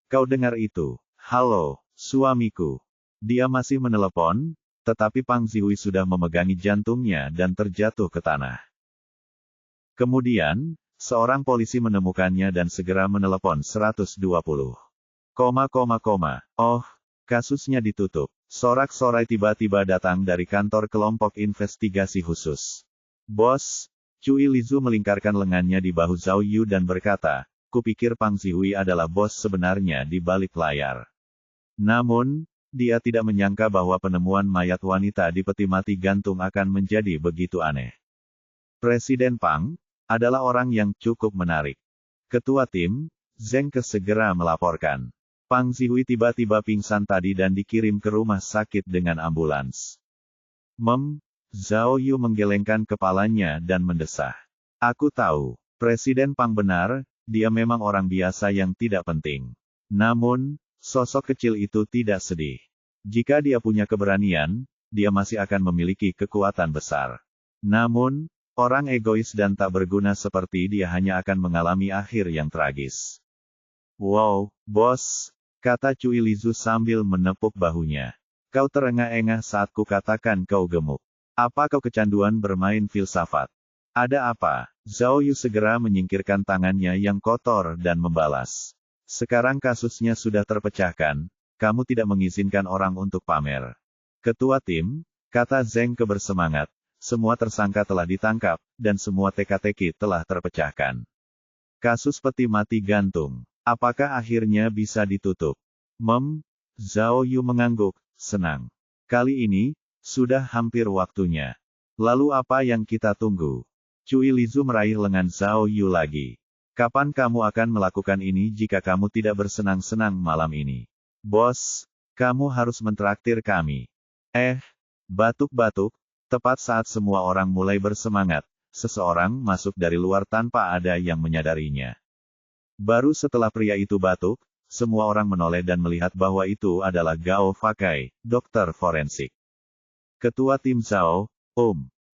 kau dengar itu? Halo, suamiku. Dia masih menelepon, tetapi Pang Zihui sudah memegangi jantungnya dan terjatuh ke tanah. Kemudian, seorang polisi menemukannya dan segera menelepon 120. Oh, kasusnya ditutup. Sorak-sorai tiba-tiba datang dari kantor kelompok investigasi khusus. Bos, Cui Lizu melingkarkan lengannya di bahu Zhao Yu dan berkata, kupikir Pang Zihui adalah bos sebenarnya di balik layar. Namun, dia tidak menyangka bahwa penemuan mayat wanita di peti mati gantung akan menjadi begitu aneh. Presiden Pang adalah orang yang cukup menarik. Ketua tim, Zheng Ke segera melaporkan. Pang Zihui tiba-tiba pingsan tadi dan dikirim ke rumah sakit dengan ambulans. Zhao Yu menggelengkan kepalanya dan mendesah. Aku tahu, Presiden Pang benar, dia memang orang biasa yang tidak penting. Namun, sosok kecil itu tidak sedih. Jika dia punya keberanian, dia masih akan memiliki kekuatan besar. Namun, orang egois dan tak berguna seperti dia hanya akan mengalami akhir yang tragis. Wow, bos, kata Cui Lizu sambil menepuk bahunya. Kau terengah-engah saat ku katakan kau gemuk. Apa kau kecanduan bermain filsafat? Ada apa? Zhao Yu segera menyingkirkan tangannya yang kotor dan membalas. Sekarang kasusnya sudah terpecahkan, kamu tidak mengizinkan orang untuk pamer. Ketua tim, kata Zeng kebersemangat, semua tersangka telah ditangkap, dan semua teka-teki telah terpecahkan. Kasus peti mati gantung, apakah akhirnya bisa ditutup? Zhao Yu mengangguk, senang. Kali ini, sudah hampir waktunya. Lalu apa yang kita tunggu? Cui Lizu meraih lengan Zhao Yu lagi. Kapan kamu akan melakukan ini jika kamu tidak bersenang-senang malam ini? Bos, kamu harus mentraktir kami. Batuk-batuk, tepat saat semua orang mulai bersemangat, seseorang masuk dari luar tanpa ada yang menyadarinya. Baru setelah pria itu batuk, semua orang menoleh dan melihat bahwa itu adalah Gao Fakai, dokter forensik. Ketua tim Zhao,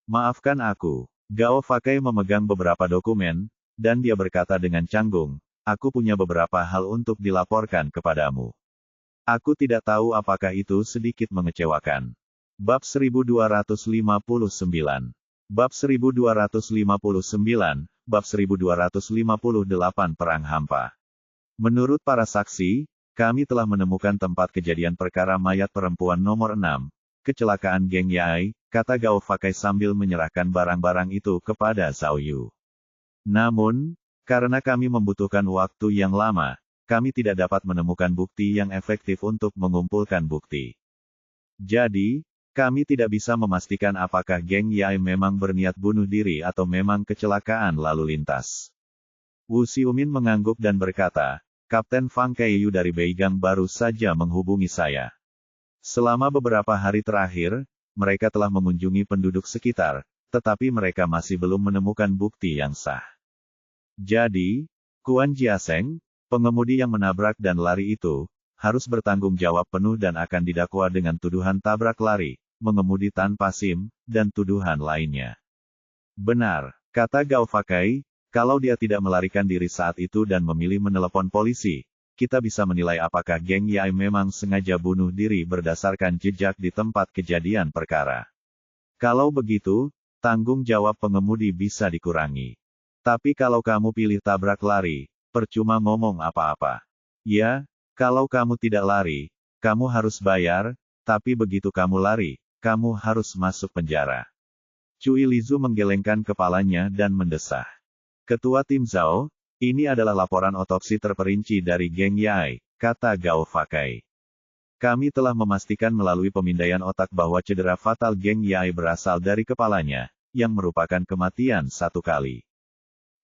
maafkan aku. Gao Fakai memegang beberapa dokumen, dan dia berkata dengan canggung, aku punya beberapa hal untuk dilaporkan kepadamu. Aku tidak tahu apakah itu sedikit mengecewakan. Bab 1259. Bab 1259, Bab 1258 Perang Hampa. Menurut para saksi, kami telah menemukan tempat kejadian perkara mayat perempuan nomor 6, kecelakaan Geng Yai, kata Gao Fakai sambil menyerahkan barang-barang itu kepada Zhao Yu. Namun, karena kami membutuhkan waktu yang lama, kami tidak dapat menemukan bukti yang efektif untuk mengumpulkan bukti. Jadi, kami tidak bisa memastikan apakah Geng Yai memang berniat bunuh diri atau memang kecelakaan lalu lintas. Wu Xiumin mengangguk dan berkata, Kapten Fang Keiyu dari Beigang baru saja menghubungi saya. Selama beberapa hari terakhir, mereka telah mengunjungi penduduk sekitar, tetapi mereka masih belum menemukan bukti yang sah. Jadi, Kuan Jiaseng, pengemudi yang menabrak dan lari itu, harus bertanggung jawab penuh dan akan didakwa dengan tuduhan tabrak lari, mengemudi tanpa SIM, dan tuduhan lainnya. Benar, kata Gao Fakai, kalau dia tidak melarikan diri saat itu dan memilih menelepon polisi, kita bisa menilai apakah Geng Yai memang sengaja bunuh diri berdasarkan jejak di tempat kejadian perkara. Kalau begitu, tanggung jawab pengemudi bisa dikurangi. Tapi kalau kamu pilih tabrak lari, percuma ngomong apa-apa. Ya, kalau kamu tidak lari, kamu harus bayar, tapi begitu kamu lari, kamu harus masuk penjara. Cui Lizu menggelengkan kepalanya dan mendesah. Ketua tim Zhao, ini adalah laporan otopsi terperinci dari Geng Yai, kata Gao Fakai. Kami telah memastikan melalui pemindaian otak bahwa cedera fatal Geng Yai berasal dari kepalanya, yang merupakan kematian satu kali.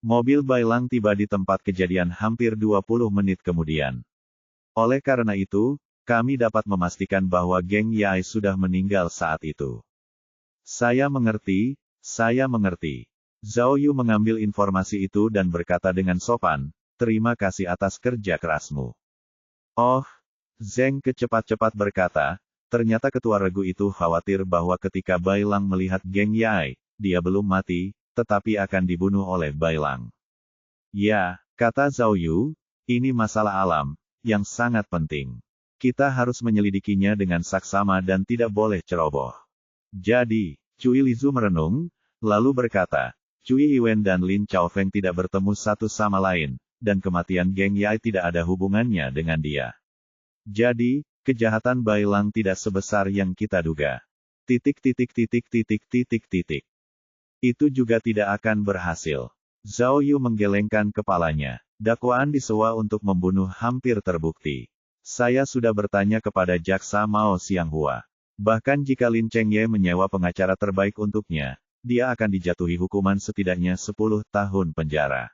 Mobil Bailang tiba di tempat kejadian hampir 20 menit kemudian. Oleh karena itu, kami dapat memastikan bahwa Geng Yai sudah meninggal saat itu. Saya mengerti. Zhao Yu mengambil informasi itu dan berkata dengan sopan, terima kasih atas kerja kerasmu. Zeng cepat-cepat berkata, ternyata ketua regu itu khawatir bahwa ketika Bailang melihat Geng Yai, dia belum mati, tetapi akan dibunuh oleh Bailang. Ya, kata Zhao Yu, ini masalah alam, yang sangat penting. Kita harus menyelidikinya dengan saksama dan tidak boleh ceroboh. Jadi, Cui Lizu merenung, lalu berkata, Cui Iwen dan Lin Chaofeng tidak bertemu satu sama lain, dan kematian Geng Yai tidak ada hubungannya dengan dia. Jadi, kejahatan Bailang tidak sebesar yang kita duga. Itu juga tidak akan berhasil. Zhao Yu menggelengkan kepalanya. Dakwaan disewa untuk membunuh hampir terbukti. Saya sudah bertanya kepada Jaksa Mao Xianghua. Bahkan jika Lin Chengye menyewa pengacara terbaik untuknya, dia akan dijatuhi hukuman setidaknya 10 tahun penjara.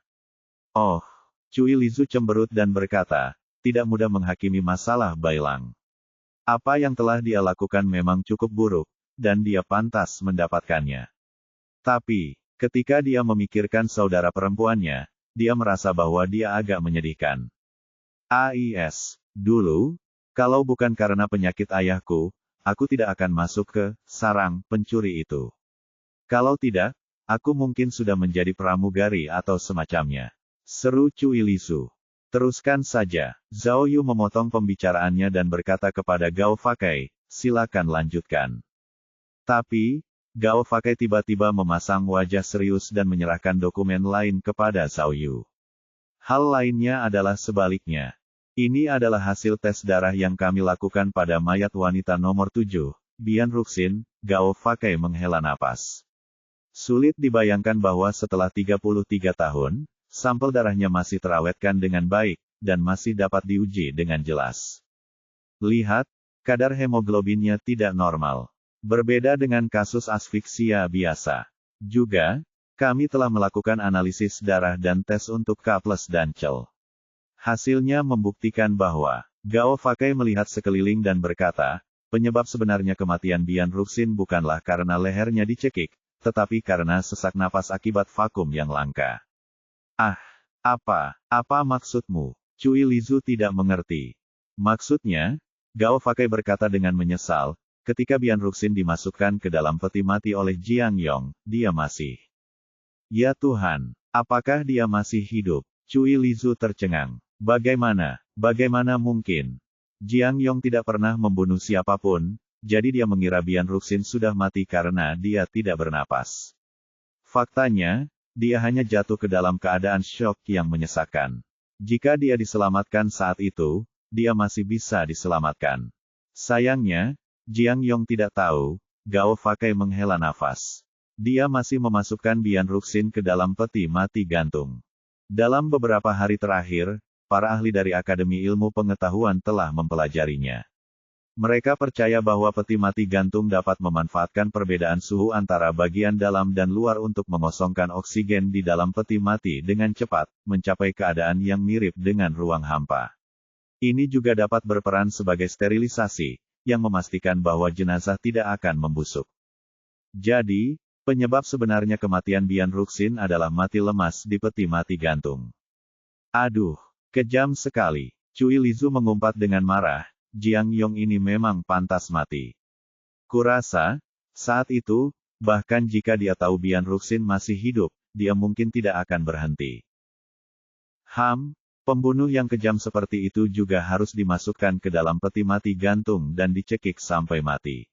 Cui Lizu cemberut dan berkata, tidak mudah menghakimi masalah Bailang. Apa yang telah dia lakukan memang cukup buruk, dan dia pantas mendapatkannya. Tapi, ketika dia memikirkan saudara perempuannya, dia merasa bahwa dia agak menyedihkan. Dulu, kalau bukan karena penyakit ayahku, aku tidak akan masuk ke sarang pencuri itu. Kalau tidak, aku mungkin sudah menjadi pramugari atau semacamnya. Seru Cui Lizu. Teruskan saja. Zhao Yu memotong pembicaraannya dan berkata kepada Gao Fakai, silakan lanjutkan. Tapi, Gao Fake tiba-tiba memasang wajah serius dan menyerahkan dokumen lain kepada Zhao Yu. Hal lainnya adalah sebaliknya. Ini adalah hasil tes darah yang kami lakukan pada mayat wanita nomor 7, Bian Ruxin. Gao Fake menghela napas. Sulit dibayangkan bahwa setelah 33 tahun, sampel darahnya masih terawetkan dengan baik, dan masih dapat diuji dengan jelas. Lihat, kadar hemoglobinnya tidak normal. Berbeda dengan kasus asfiksia biasa. Juga, kami telah melakukan analisis darah dan tes untuk K+ dan CL. Hasilnya membuktikan bahwa, Gao Fake melihat sekeliling dan berkata, penyebab sebenarnya kematian Bian Ruxin bukanlah karena lehernya dicekik, tetapi karena sesak napas akibat vakum yang langka. Ah, apa maksudmu? Cui Lizu tidak mengerti. Maksudnya, Gao Fake berkata dengan menyesal, ketika Bian Ruxin dimasukkan ke dalam peti mati oleh Jiang Yong, dia masih. Ya Tuhan, apakah dia masih hidup? Cui Lizu tercengang. Bagaimana mungkin? Jiang Yong tidak pernah membunuh siapapun, jadi dia mengira Bian Ruxin sudah mati karena dia tidak bernapas. Faktanya, dia hanya jatuh ke dalam keadaan syok yang menyesakkan. Jika dia diselamatkan saat itu, dia masih bisa diselamatkan. Sayangnya, Jiang Yong tidak tahu. Gao Fake menghela nafas. Dia masih memasukkan Bian Ruxin ke dalam peti mati gantung. Dalam beberapa hari terakhir, para ahli dari Akademi Ilmu Pengetahuan telah mempelajarinya. Mereka percaya bahwa peti mati gantung dapat memanfaatkan perbedaan suhu antara bagian dalam dan luar untuk mengosongkan oksigen di dalam peti mati dengan cepat, mencapai keadaan yang mirip dengan ruang hampa. Ini juga dapat berperan sebagai sterilisasi, yang memastikan bahwa jenazah tidak akan membusuk. Jadi, penyebab sebenarnya kematian Bian Ruxin adalah mati lemas di peti mati gantung. Aduh, kejam sekali. Cui Lizu mengumpat dengan marah, Jiang Yong ini memang pantas mati. Kurasa, saat itu, bahkan jika dia tahu Bian Ruxin masih hidup, dia mungkin tidak akan berhenti. Pembunuh yang kejam seperti itu juga harus dimasukkan ke dalam peti mati gantung dan dicekik sampai mati.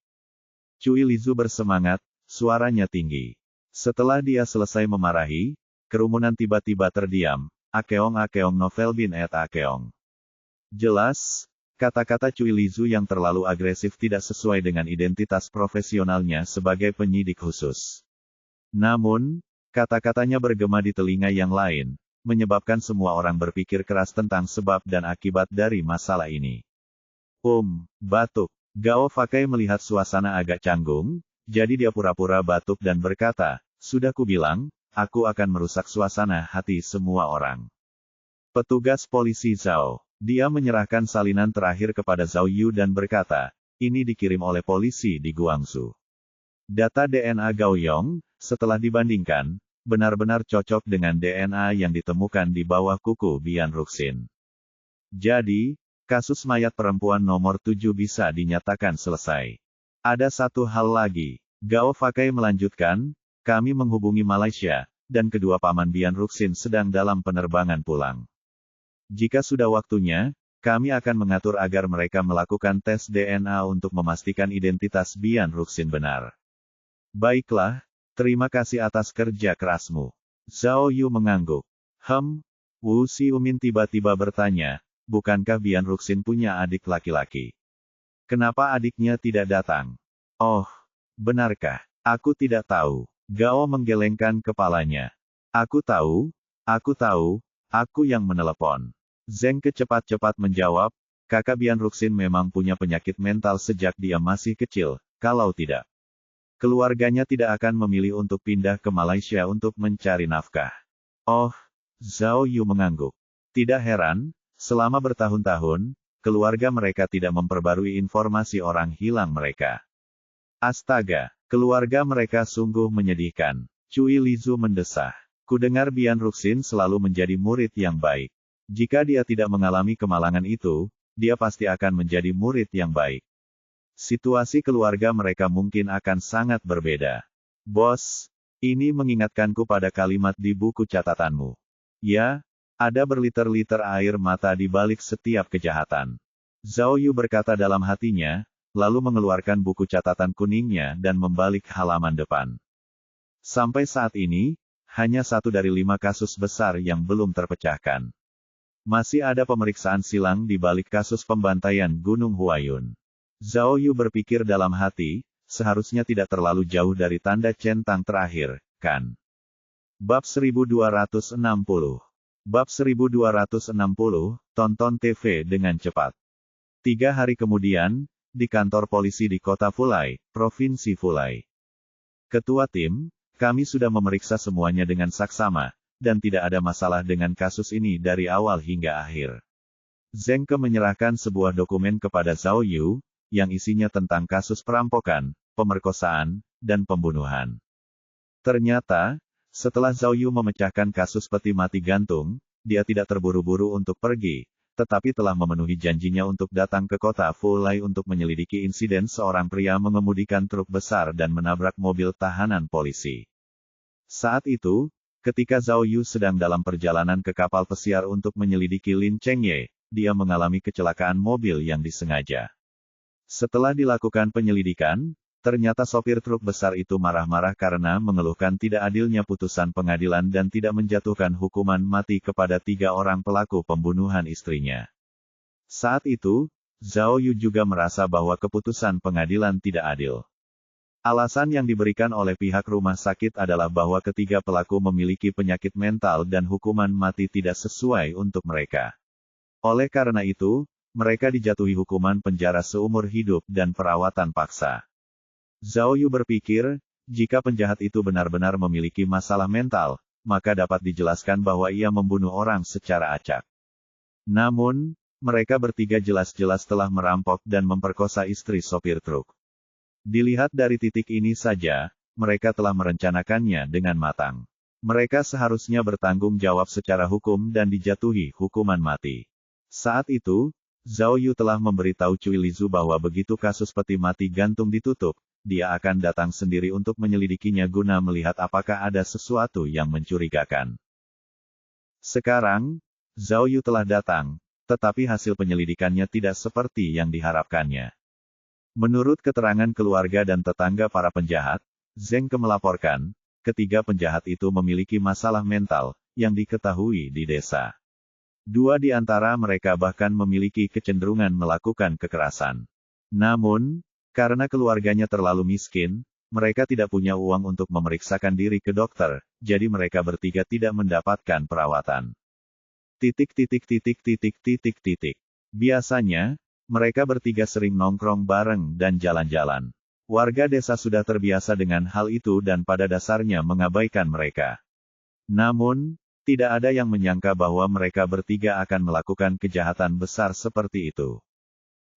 Cui Lizu bersemangat, suaranya tinggi. Setelah dia selesai memarahi, kerumunan tiba-tiba terdiam. Akeong novel bin et Akeong. Jelas, kata-kata Cui Lizu yang terlalu agresif tidak sesuai dengan identitas profesionalnya sebagai penyidik khusus. Namun, kata-katanya bergema di telinga yang lain, menyebabkan semua orang berpikir keras tentang sebab dan akibat dari masalah ini. Batuk. Gao Fake melihat suasana agak canggung, jadi dia pura-pura batuk dan berkata, sudah kubilang, aku akan merusak suasana hati semua orang. Petugas polisi Zhao. Dia menyerahkan salinan terakhir kepada Zhao Yu dan berkata, ini dikirim oleh polisi di Guangzhou. Data DNA Gao Yong, setelah dibandingkan, benar-benar cocok dengan DNA yang ditemukan di bawah kuku Bian Ruxin. Jadi, kasus mayat perempuan nomor 7 bisa dinyatakan selesai. Ada satu hal lagi. Gao Fake melanjutkan, kami menghubungi Malaysia, dan kedua paman Bian Ruxin sedang dalam penerbangan pulang. Jika sudah waktunya, kami akan mengatur agar mereka melakukan tes DNA untuk memastikan identitas Bian Ruxin benar. Baiklah, terima kasih atas kerja kerasmu. Zhao Yu mengangguk. Wu Xiumin tiba-tiba bertanya, bukankah Bian Ruxin punya adik laki-laki? Kenapa adiknya tidak datang? Oh, benarkah? Aku tidak tahu. Gao menggelengkan kepalanya. Aku tahu, aku yang menelepon. Zeng cepat-cepat menjawab, kakak Bian Ruxin memang punya penyakit mental sejak dia masih kecil, kalau tidak. Keluarganya tidak akan memilih untuk pindah ke Malaysia untuk mencari nafkah. Oh, Zhao Yu mengangguk. Tidak heran, selama bertahun-tahun, keluarga mereka tidak memperbarui informasi orang hilang mereka. Astaga, keluarga mereka sungguh menyedihkan. Cui Lizu mendesah. Kudengar Bian Ruxin selalu menjadi murid yang baik. Jika dia tidak mengalami kemalangan itu, dia pasti akan menjadi murid yang baik. Situasi keluarga mereka mungkin akan sangat berbeda. Bos, ini mengingatkanku pada kalimat di buku catatanmu. Ya, ada berliter-liter air mata di balik setiap kejahatan. Zhao Yu berkata dalam hatinya, lalu mengeluarkan buku catatan kuningnya dan membalik halaman depan. Sampai saat ini, hanya 1 dari 5 kasus besar yang belum terpecahkan. Masih ada pemeriksaan silang di balik kasus pembantaian Gunung Huayun. Zhao Yu berpikir dalam hati, seharusnya tidak terlalu jauh dari tanda centang terakhir, kan? Bab 1260. Bab 1260, tonton TV dengan cepat. 3 hari kemudian, di kantor polisi di kota Fulai, Provinsi Fulai. Ketua tim, kami sudah memeriksa semuanya dengan saksama, dan tidak ada masalah dengan kasus ini dari awal hingga akhir. Zheng Ke menyerahkan sebuah dokumen kepada Zhao Yu, yang isinya tentang kasus perampokan, pemerkosaan, dan pembunuhan. Ternyata, setelah Zhao Yu memecahkan kasus peti mati gantung, dia tidak terburu-buru untuk pergi, tetapi telah memenuhi janjinya untuk datang ke kota Fulai untuk menyelidiki insiden seorang pria mengemudikan truk besar dan menabrak mobil tahanan polisi. Saat itu, ketika Zhao Yu sedang dalam perjalanan ke kapal pesiar untuk menyelidiki Lin Chengye, dia mengalami kecelakaan mobil yang disengaja. Setelah dilakukan penyelidikan, ternyata sopir truk besar itu marah-marah karena mengeluhkan tidak adilnya putusan pengadilan dan tidak menjatuhkan hukuman mati kepada 3 orang pelaku pembunuhan istrinya. Saat itu, Zhao Yu juga merasa bahwa keputusan pengadilan tidak adil. Alasan yang diberikan oleh pihak rumah sakit adalah bahwa ketiga pelaku memiliki penyakit mental dan hukuman mati tidak sesuai untuk mereka. Oleh karena itu, mereka dijatuhi hukuman penjara seumur hidup dan perawatan paksa. Zhao Yu berpikir, jika penjahat itu benar-benar memiliki masalah mental, maka dapat dijelaskan bahwa ia membunuh orang secara acak. Namun, mereka bertiga jelas-jelas telah merampok dan memperkosa istri sopir truk. Dilihat dari titik ini saja, mereka telah merencanakannya dengan matang. Mereka seharusnya bertanggung jawab secara hukum dan dijatuhi hukuman mati. Saat itu, Zhao Yu telah memberitahu Cui Lizu bahwa begitu kasus peti mati gantung ditutup, dia akan datang sendiri untuk menyelidikinya guna melihat apakah ada sesuatu yang mencurigakan. Sekarang, Zhao Yu telah datang, tetapi hasil penyelidikannya tidak seperti yang diharapkannya. Menurut keterangan keluarga dan tetangga para penjahat, Zheng Ke melaporkan, ketiga penjahat itu memiliki masalah mental, yang diketahui di desa. 2 di antara mereka bahkan memiliki kecenderungan melakukan kekerasan. Namun, karena keluarganya terlalu miskin, mereka tidak punya uang untuk memeriksakan diri ke dokter, jadi mereka bertiga tidak mendapatkan perawatan. Biasanya, mereka bertiga sering nongkrong bareng dan jalan-jalan. Warga desa sudah terbiasa dengan hal itu dan pada dasarnya mengabaikan mereka. Namun, tidak ada yang menyangka bahwa mereka bertiga akan melakukan kejahatan besar seperti itu.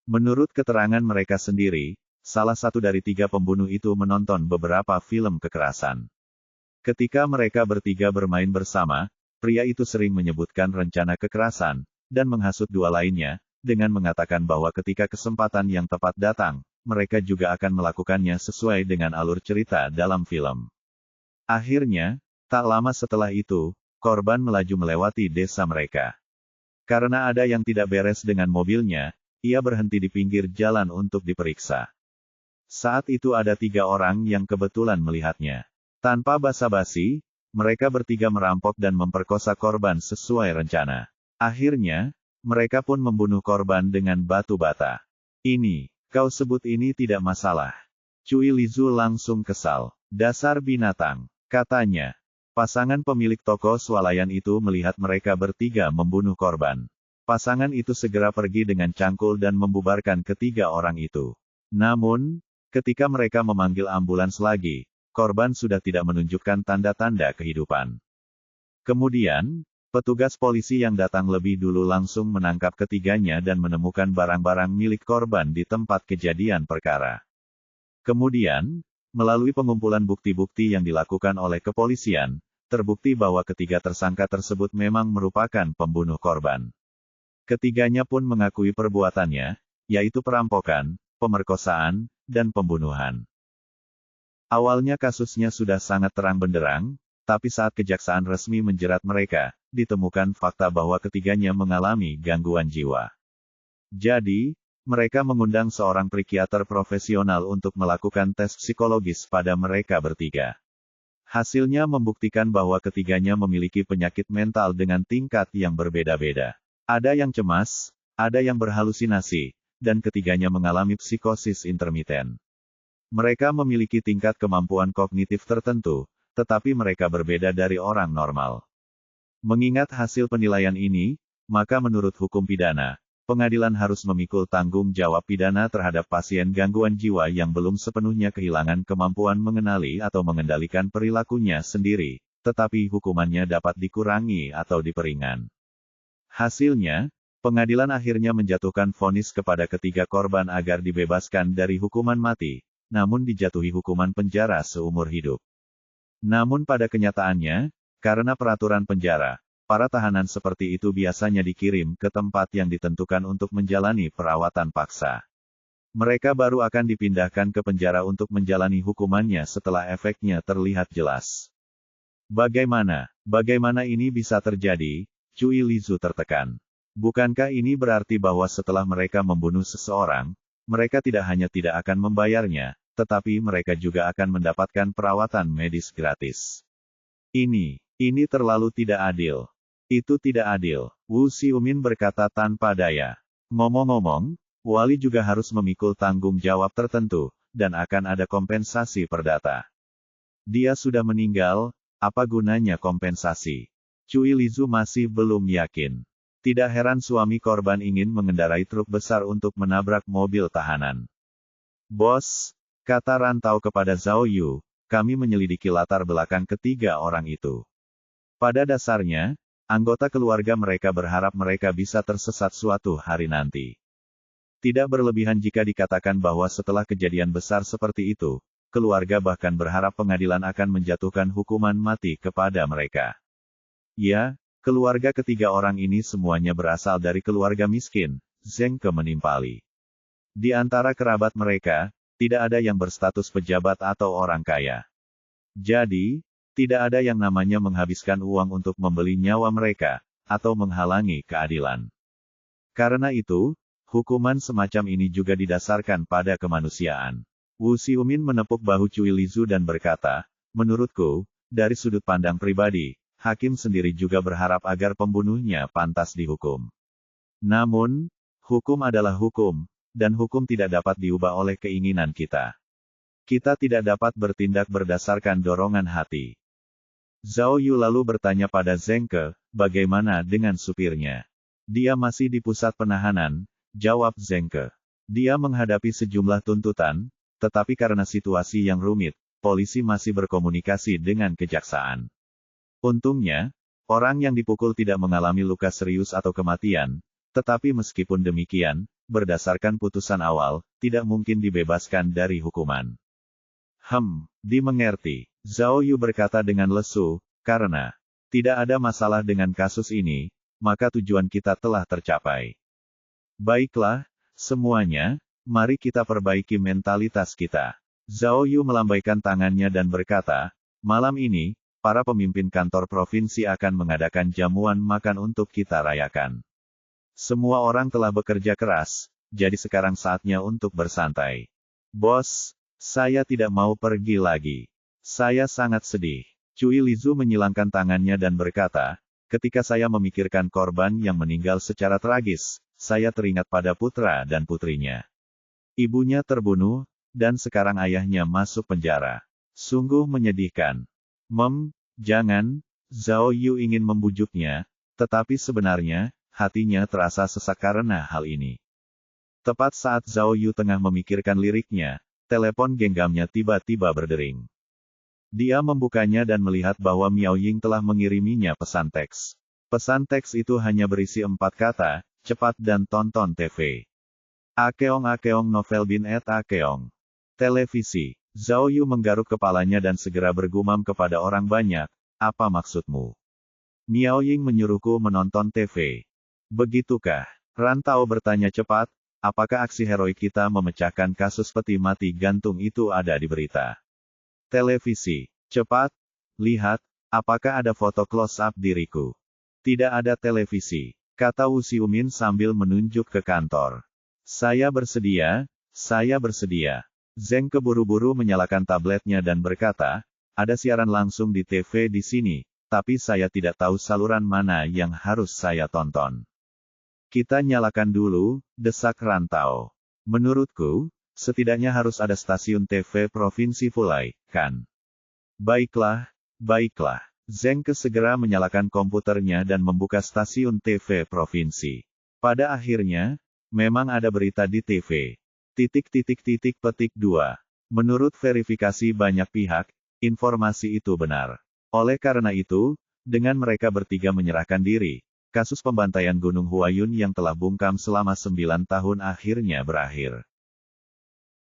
Menurut keterangan mereka sendiri, salah satu dari 3 pembunuh itu menonton beberapa film kekerasan. Ketika mereka bertiga bermain bersama, pria itu sering menyebutkan rencana kekerasan, dan menghasut 2 lainnya, dengan mengatakan bahwa ketika kesempatan yang tepat datang, mereka juga akan melakukannya sesuai dengan alur cerita dalam film. Akhirnya, tak lama setelah itu, korban melaju melewati desa mereka. Karena ada yang tidak beres dengan mobilnya, ia berhenti di pinggir jalan untuk diperiksa. Saat itu ada 3 orang yang kebetulan melihatnya. Tanpa basa-basi, mereka bertiga merampok dan memperkosa korban sesuai rencana. Akhirnya, mereka pun membunuh korban dengan batu bata. Ini, kau sebut ini tidak masalah. Cui Lizu langsung kesal. Dasar binatang, katanya. Pasangan pemilik toko swalayan itu melihat mereka bertiga membunuh korban. Pasangan itu segera pergi dengan cangkul dan membubarkan ketiga orang itu. Namun, ketika mereka memanggil ambulans lagi, korban sudah tidak menunjukkan tanda-tanda kehidupan. Kemudian, petugas polisi yang datang lebih dulu langsung menangkap ketiganya dan menemukan barang-barang milik korban di tempat kejadian perkara. Kemudian, melalui pengumpulan bukti-bukti yang dilakukan oleh kepolisian, terbukti bahwa ketiga tersangka tersebut memang merupakan pembunuh korban. Ketiganya pun mengakui perbuatannya, yaitu perampokan, pemerkosaan, dan pembunuhan. Awalnya kasusnya sudah sangat terang benderang, tapi saat kejaksaan resmi menjerat mereka, ditemukan fakta bahwa ketiganya mengalami gangguan jiwa. Jadi, mereka mengundang seorang psikiater profesional untuk melakukan tes psikologis pada mereka bertiga. Hasilnya membuktikan bahwa ketiganya memiliki penyakit mental dengan tingkat yang berbeda-beda. Ada yang cemas, ada yang berhalusinasi, dan ketiganya mengalami psikosis intermiten. Mereka memiliki tingkat kemampuan kognitif tertentu, tetapi mereka berbeda dari orang normal. Mengingat hasil penilaian ini, maka menurut hukum pidana, pengadilan harus memikul tanggung jawab pidana terhadap pasien gangguan jiwa yang belum sepenuhnya kehilangan kemampuan mengenali atau mengendalikan perilakunya sendiri, tetapi hukumannya dapat dikurangi atau diperingan. Hasilnya, pengadilan akhirnya menjatuhkan vonis kepada ketiga korban agar dibebaskan dari hukuman mati, namun dijatuhi hukuman penjara seumur hidup. Namun pada kenyataannya, karena peraturan penjara, para tahanan seperti itu biasanya dikirim ke tempat yang ditentukan untuk menjalani perawatan paksa. Mereka baru akan dipindahkan ke penjara untuk menjalani hukumannya setelah efeknya terlihat jelas. Bagaimana ini bisa terjadi? Cui Lizu tertekan. Bukankah ini berarti bahwa setelah mereka membunuh seseorang, mereka tidak hanya tidak akan membayarnya, tetapi mereka juga akan mendapatkan perawatan medis gratis. Ini terlalu tidak adil. Itu tidak adil, Wu Xiumin berkata tanpa daya. Ngomong-ngomong, wali juga harus memikul tanggung jawab tertentu, dan akan ada kompensasi perdata. Dia sudah meninggal, apa gunanya kompensasi? Cui Lizu masih belum yakin. Tidak heran suami korban ingin mengendarai truk besar untuk menabrak mobil tahanan. Bos, kata Rantau kepada Zhao Yu, kami menyelidiki latar belakang ketiga orang itu. Pada dasarnya, anggota keluarga mereka berharap mereka bisa tersesat suatu hari nanti. Tidak berlebihan jika dikatakan bahwa setelah kejadian besar seperti itu, keluarga bahkan berharap pengadilan akan menjatuhkan hukuman mati kepada mereka. Ya, keluarga ketiga orang ini semuanya berasal dari keluarga miskin, Zengke menimpali. Di antara kerabat mereka, tidak ada yang berstatus pejabat atau orang kaya. Jadi, tidak ada yang namanya menghabiskan uang untuk membeli nyawa mereka, atau menghalangi keadilan. Karena itu, hukuman semacam ini juga didasarkan pada kemanusiaan. Wu Xiumin menepuk bahu Cui Lizu dan berkata, menurutku, dari sudut pandang pribadi, hakim sendiri juga berharap agar pembunuhnya pantas dihukum. Namun, hukum adalah hukum, dan hukum tidak dapat diubah oleh keinginan kita. Kita tidak dapat bertindak berdasarkan dorongan hati. Zhao Yu lalu bertanya pada Zengke, bagaimana dengan supirnya? Dia masih di pusat penahanan, jawab Zengke. Dia menghadapi sejumlah tuntutan, tetapi karena situasi yang rumit, polisi masih berkomunikasi dengan kejaksaan. Untungnya, orang yang dipukul tidak mengalami luka serius atau kematian, tetapi meskipun demikian, berdasarkan putusan awal, tidak mungkin dibebaskan dari hukuman. Dimengerti, Zhao Yu berkata dengan lesu, karena tidak ada masalah dengan kasus ini, maka tujuan kita telah tercapai. Baiklah, semuanya, mari kita perbaiki mentalitas kita. Zhao Yu melambaikan tangannya dan berkata, malam ini, para pemimpin kantor provinsi akan mengadakan jamuan makan untuk kita rayakan. Semua orang telah bekerja keras, jadi sekarang saatnya untuk bersantai. Bos, saya tidak mau pergi lagi. Saya sangat sedih. Cui Lizu menyilangkan tangannya dan berkata, ketika saya memikirkan korban yang meninggal secara tragis, saya teringat pada putra dan putrinya. Ibunya terbunuh, dan sekarang ayahnya masuk penjara. Sungguh menyedihkan. Jangan, Zhao Yu ingin membujuknya, tetapi sebenarnya, hatinya terasa sesak karena hal ini. Tepat saat Zhao Yu tengah memikirkan liriknya, telepon genggamnya tiba-tiba berdering. Dia membukanya dan melihat bahwa Miao Ying telah mengiriminya pesan teks. Pesan teks itu hanya berisi 4 kata, cepat dan tonton TV. Akeong novel bin et akeong. Televisi. Zhao Yu menggaruk kepalanya dan segera bergumam kepada orang banyak, apa maksudmu? Miao Ying menyuruhku menonton TV. Begitukah? Rantau bertanya cepat, apakah aksi heroik kita memecahkan kasus peti mati gantung itu ada di berita? Televisi. Cepat, lihat, apakah ada foto close-up diriku? Tidak ada televisi, kata Wu Xiumin sambil menunjuk ke kantor. Saya bersedia, saya bersedia. Zeng keburu-buru menyalakan tabletnya dan berkata, ada siaran langsung di TV di sini, tapi saya tidak tahu saluran mana yang harus saya tonton. Kita nyalakan dulu, desak Rantau. Menurutku, setidaknya harus ada stasiun TV Provinsi Fulai, kan? Baiklah, baiklah. Zeng segera menyalakan komputernya dan membuka stasiun TV Provinsi. Pada akhirnya, memang ada berita di TV. Petik 2. Menurut verifikasi banyak pihak, informasi itu benar. Oleh karena itu, dengan mereka bertiga menyerahkan diri, kasus pembantaian Gunung Huayun yang telah bungkam selama 9 tahun akhirnya berakhir.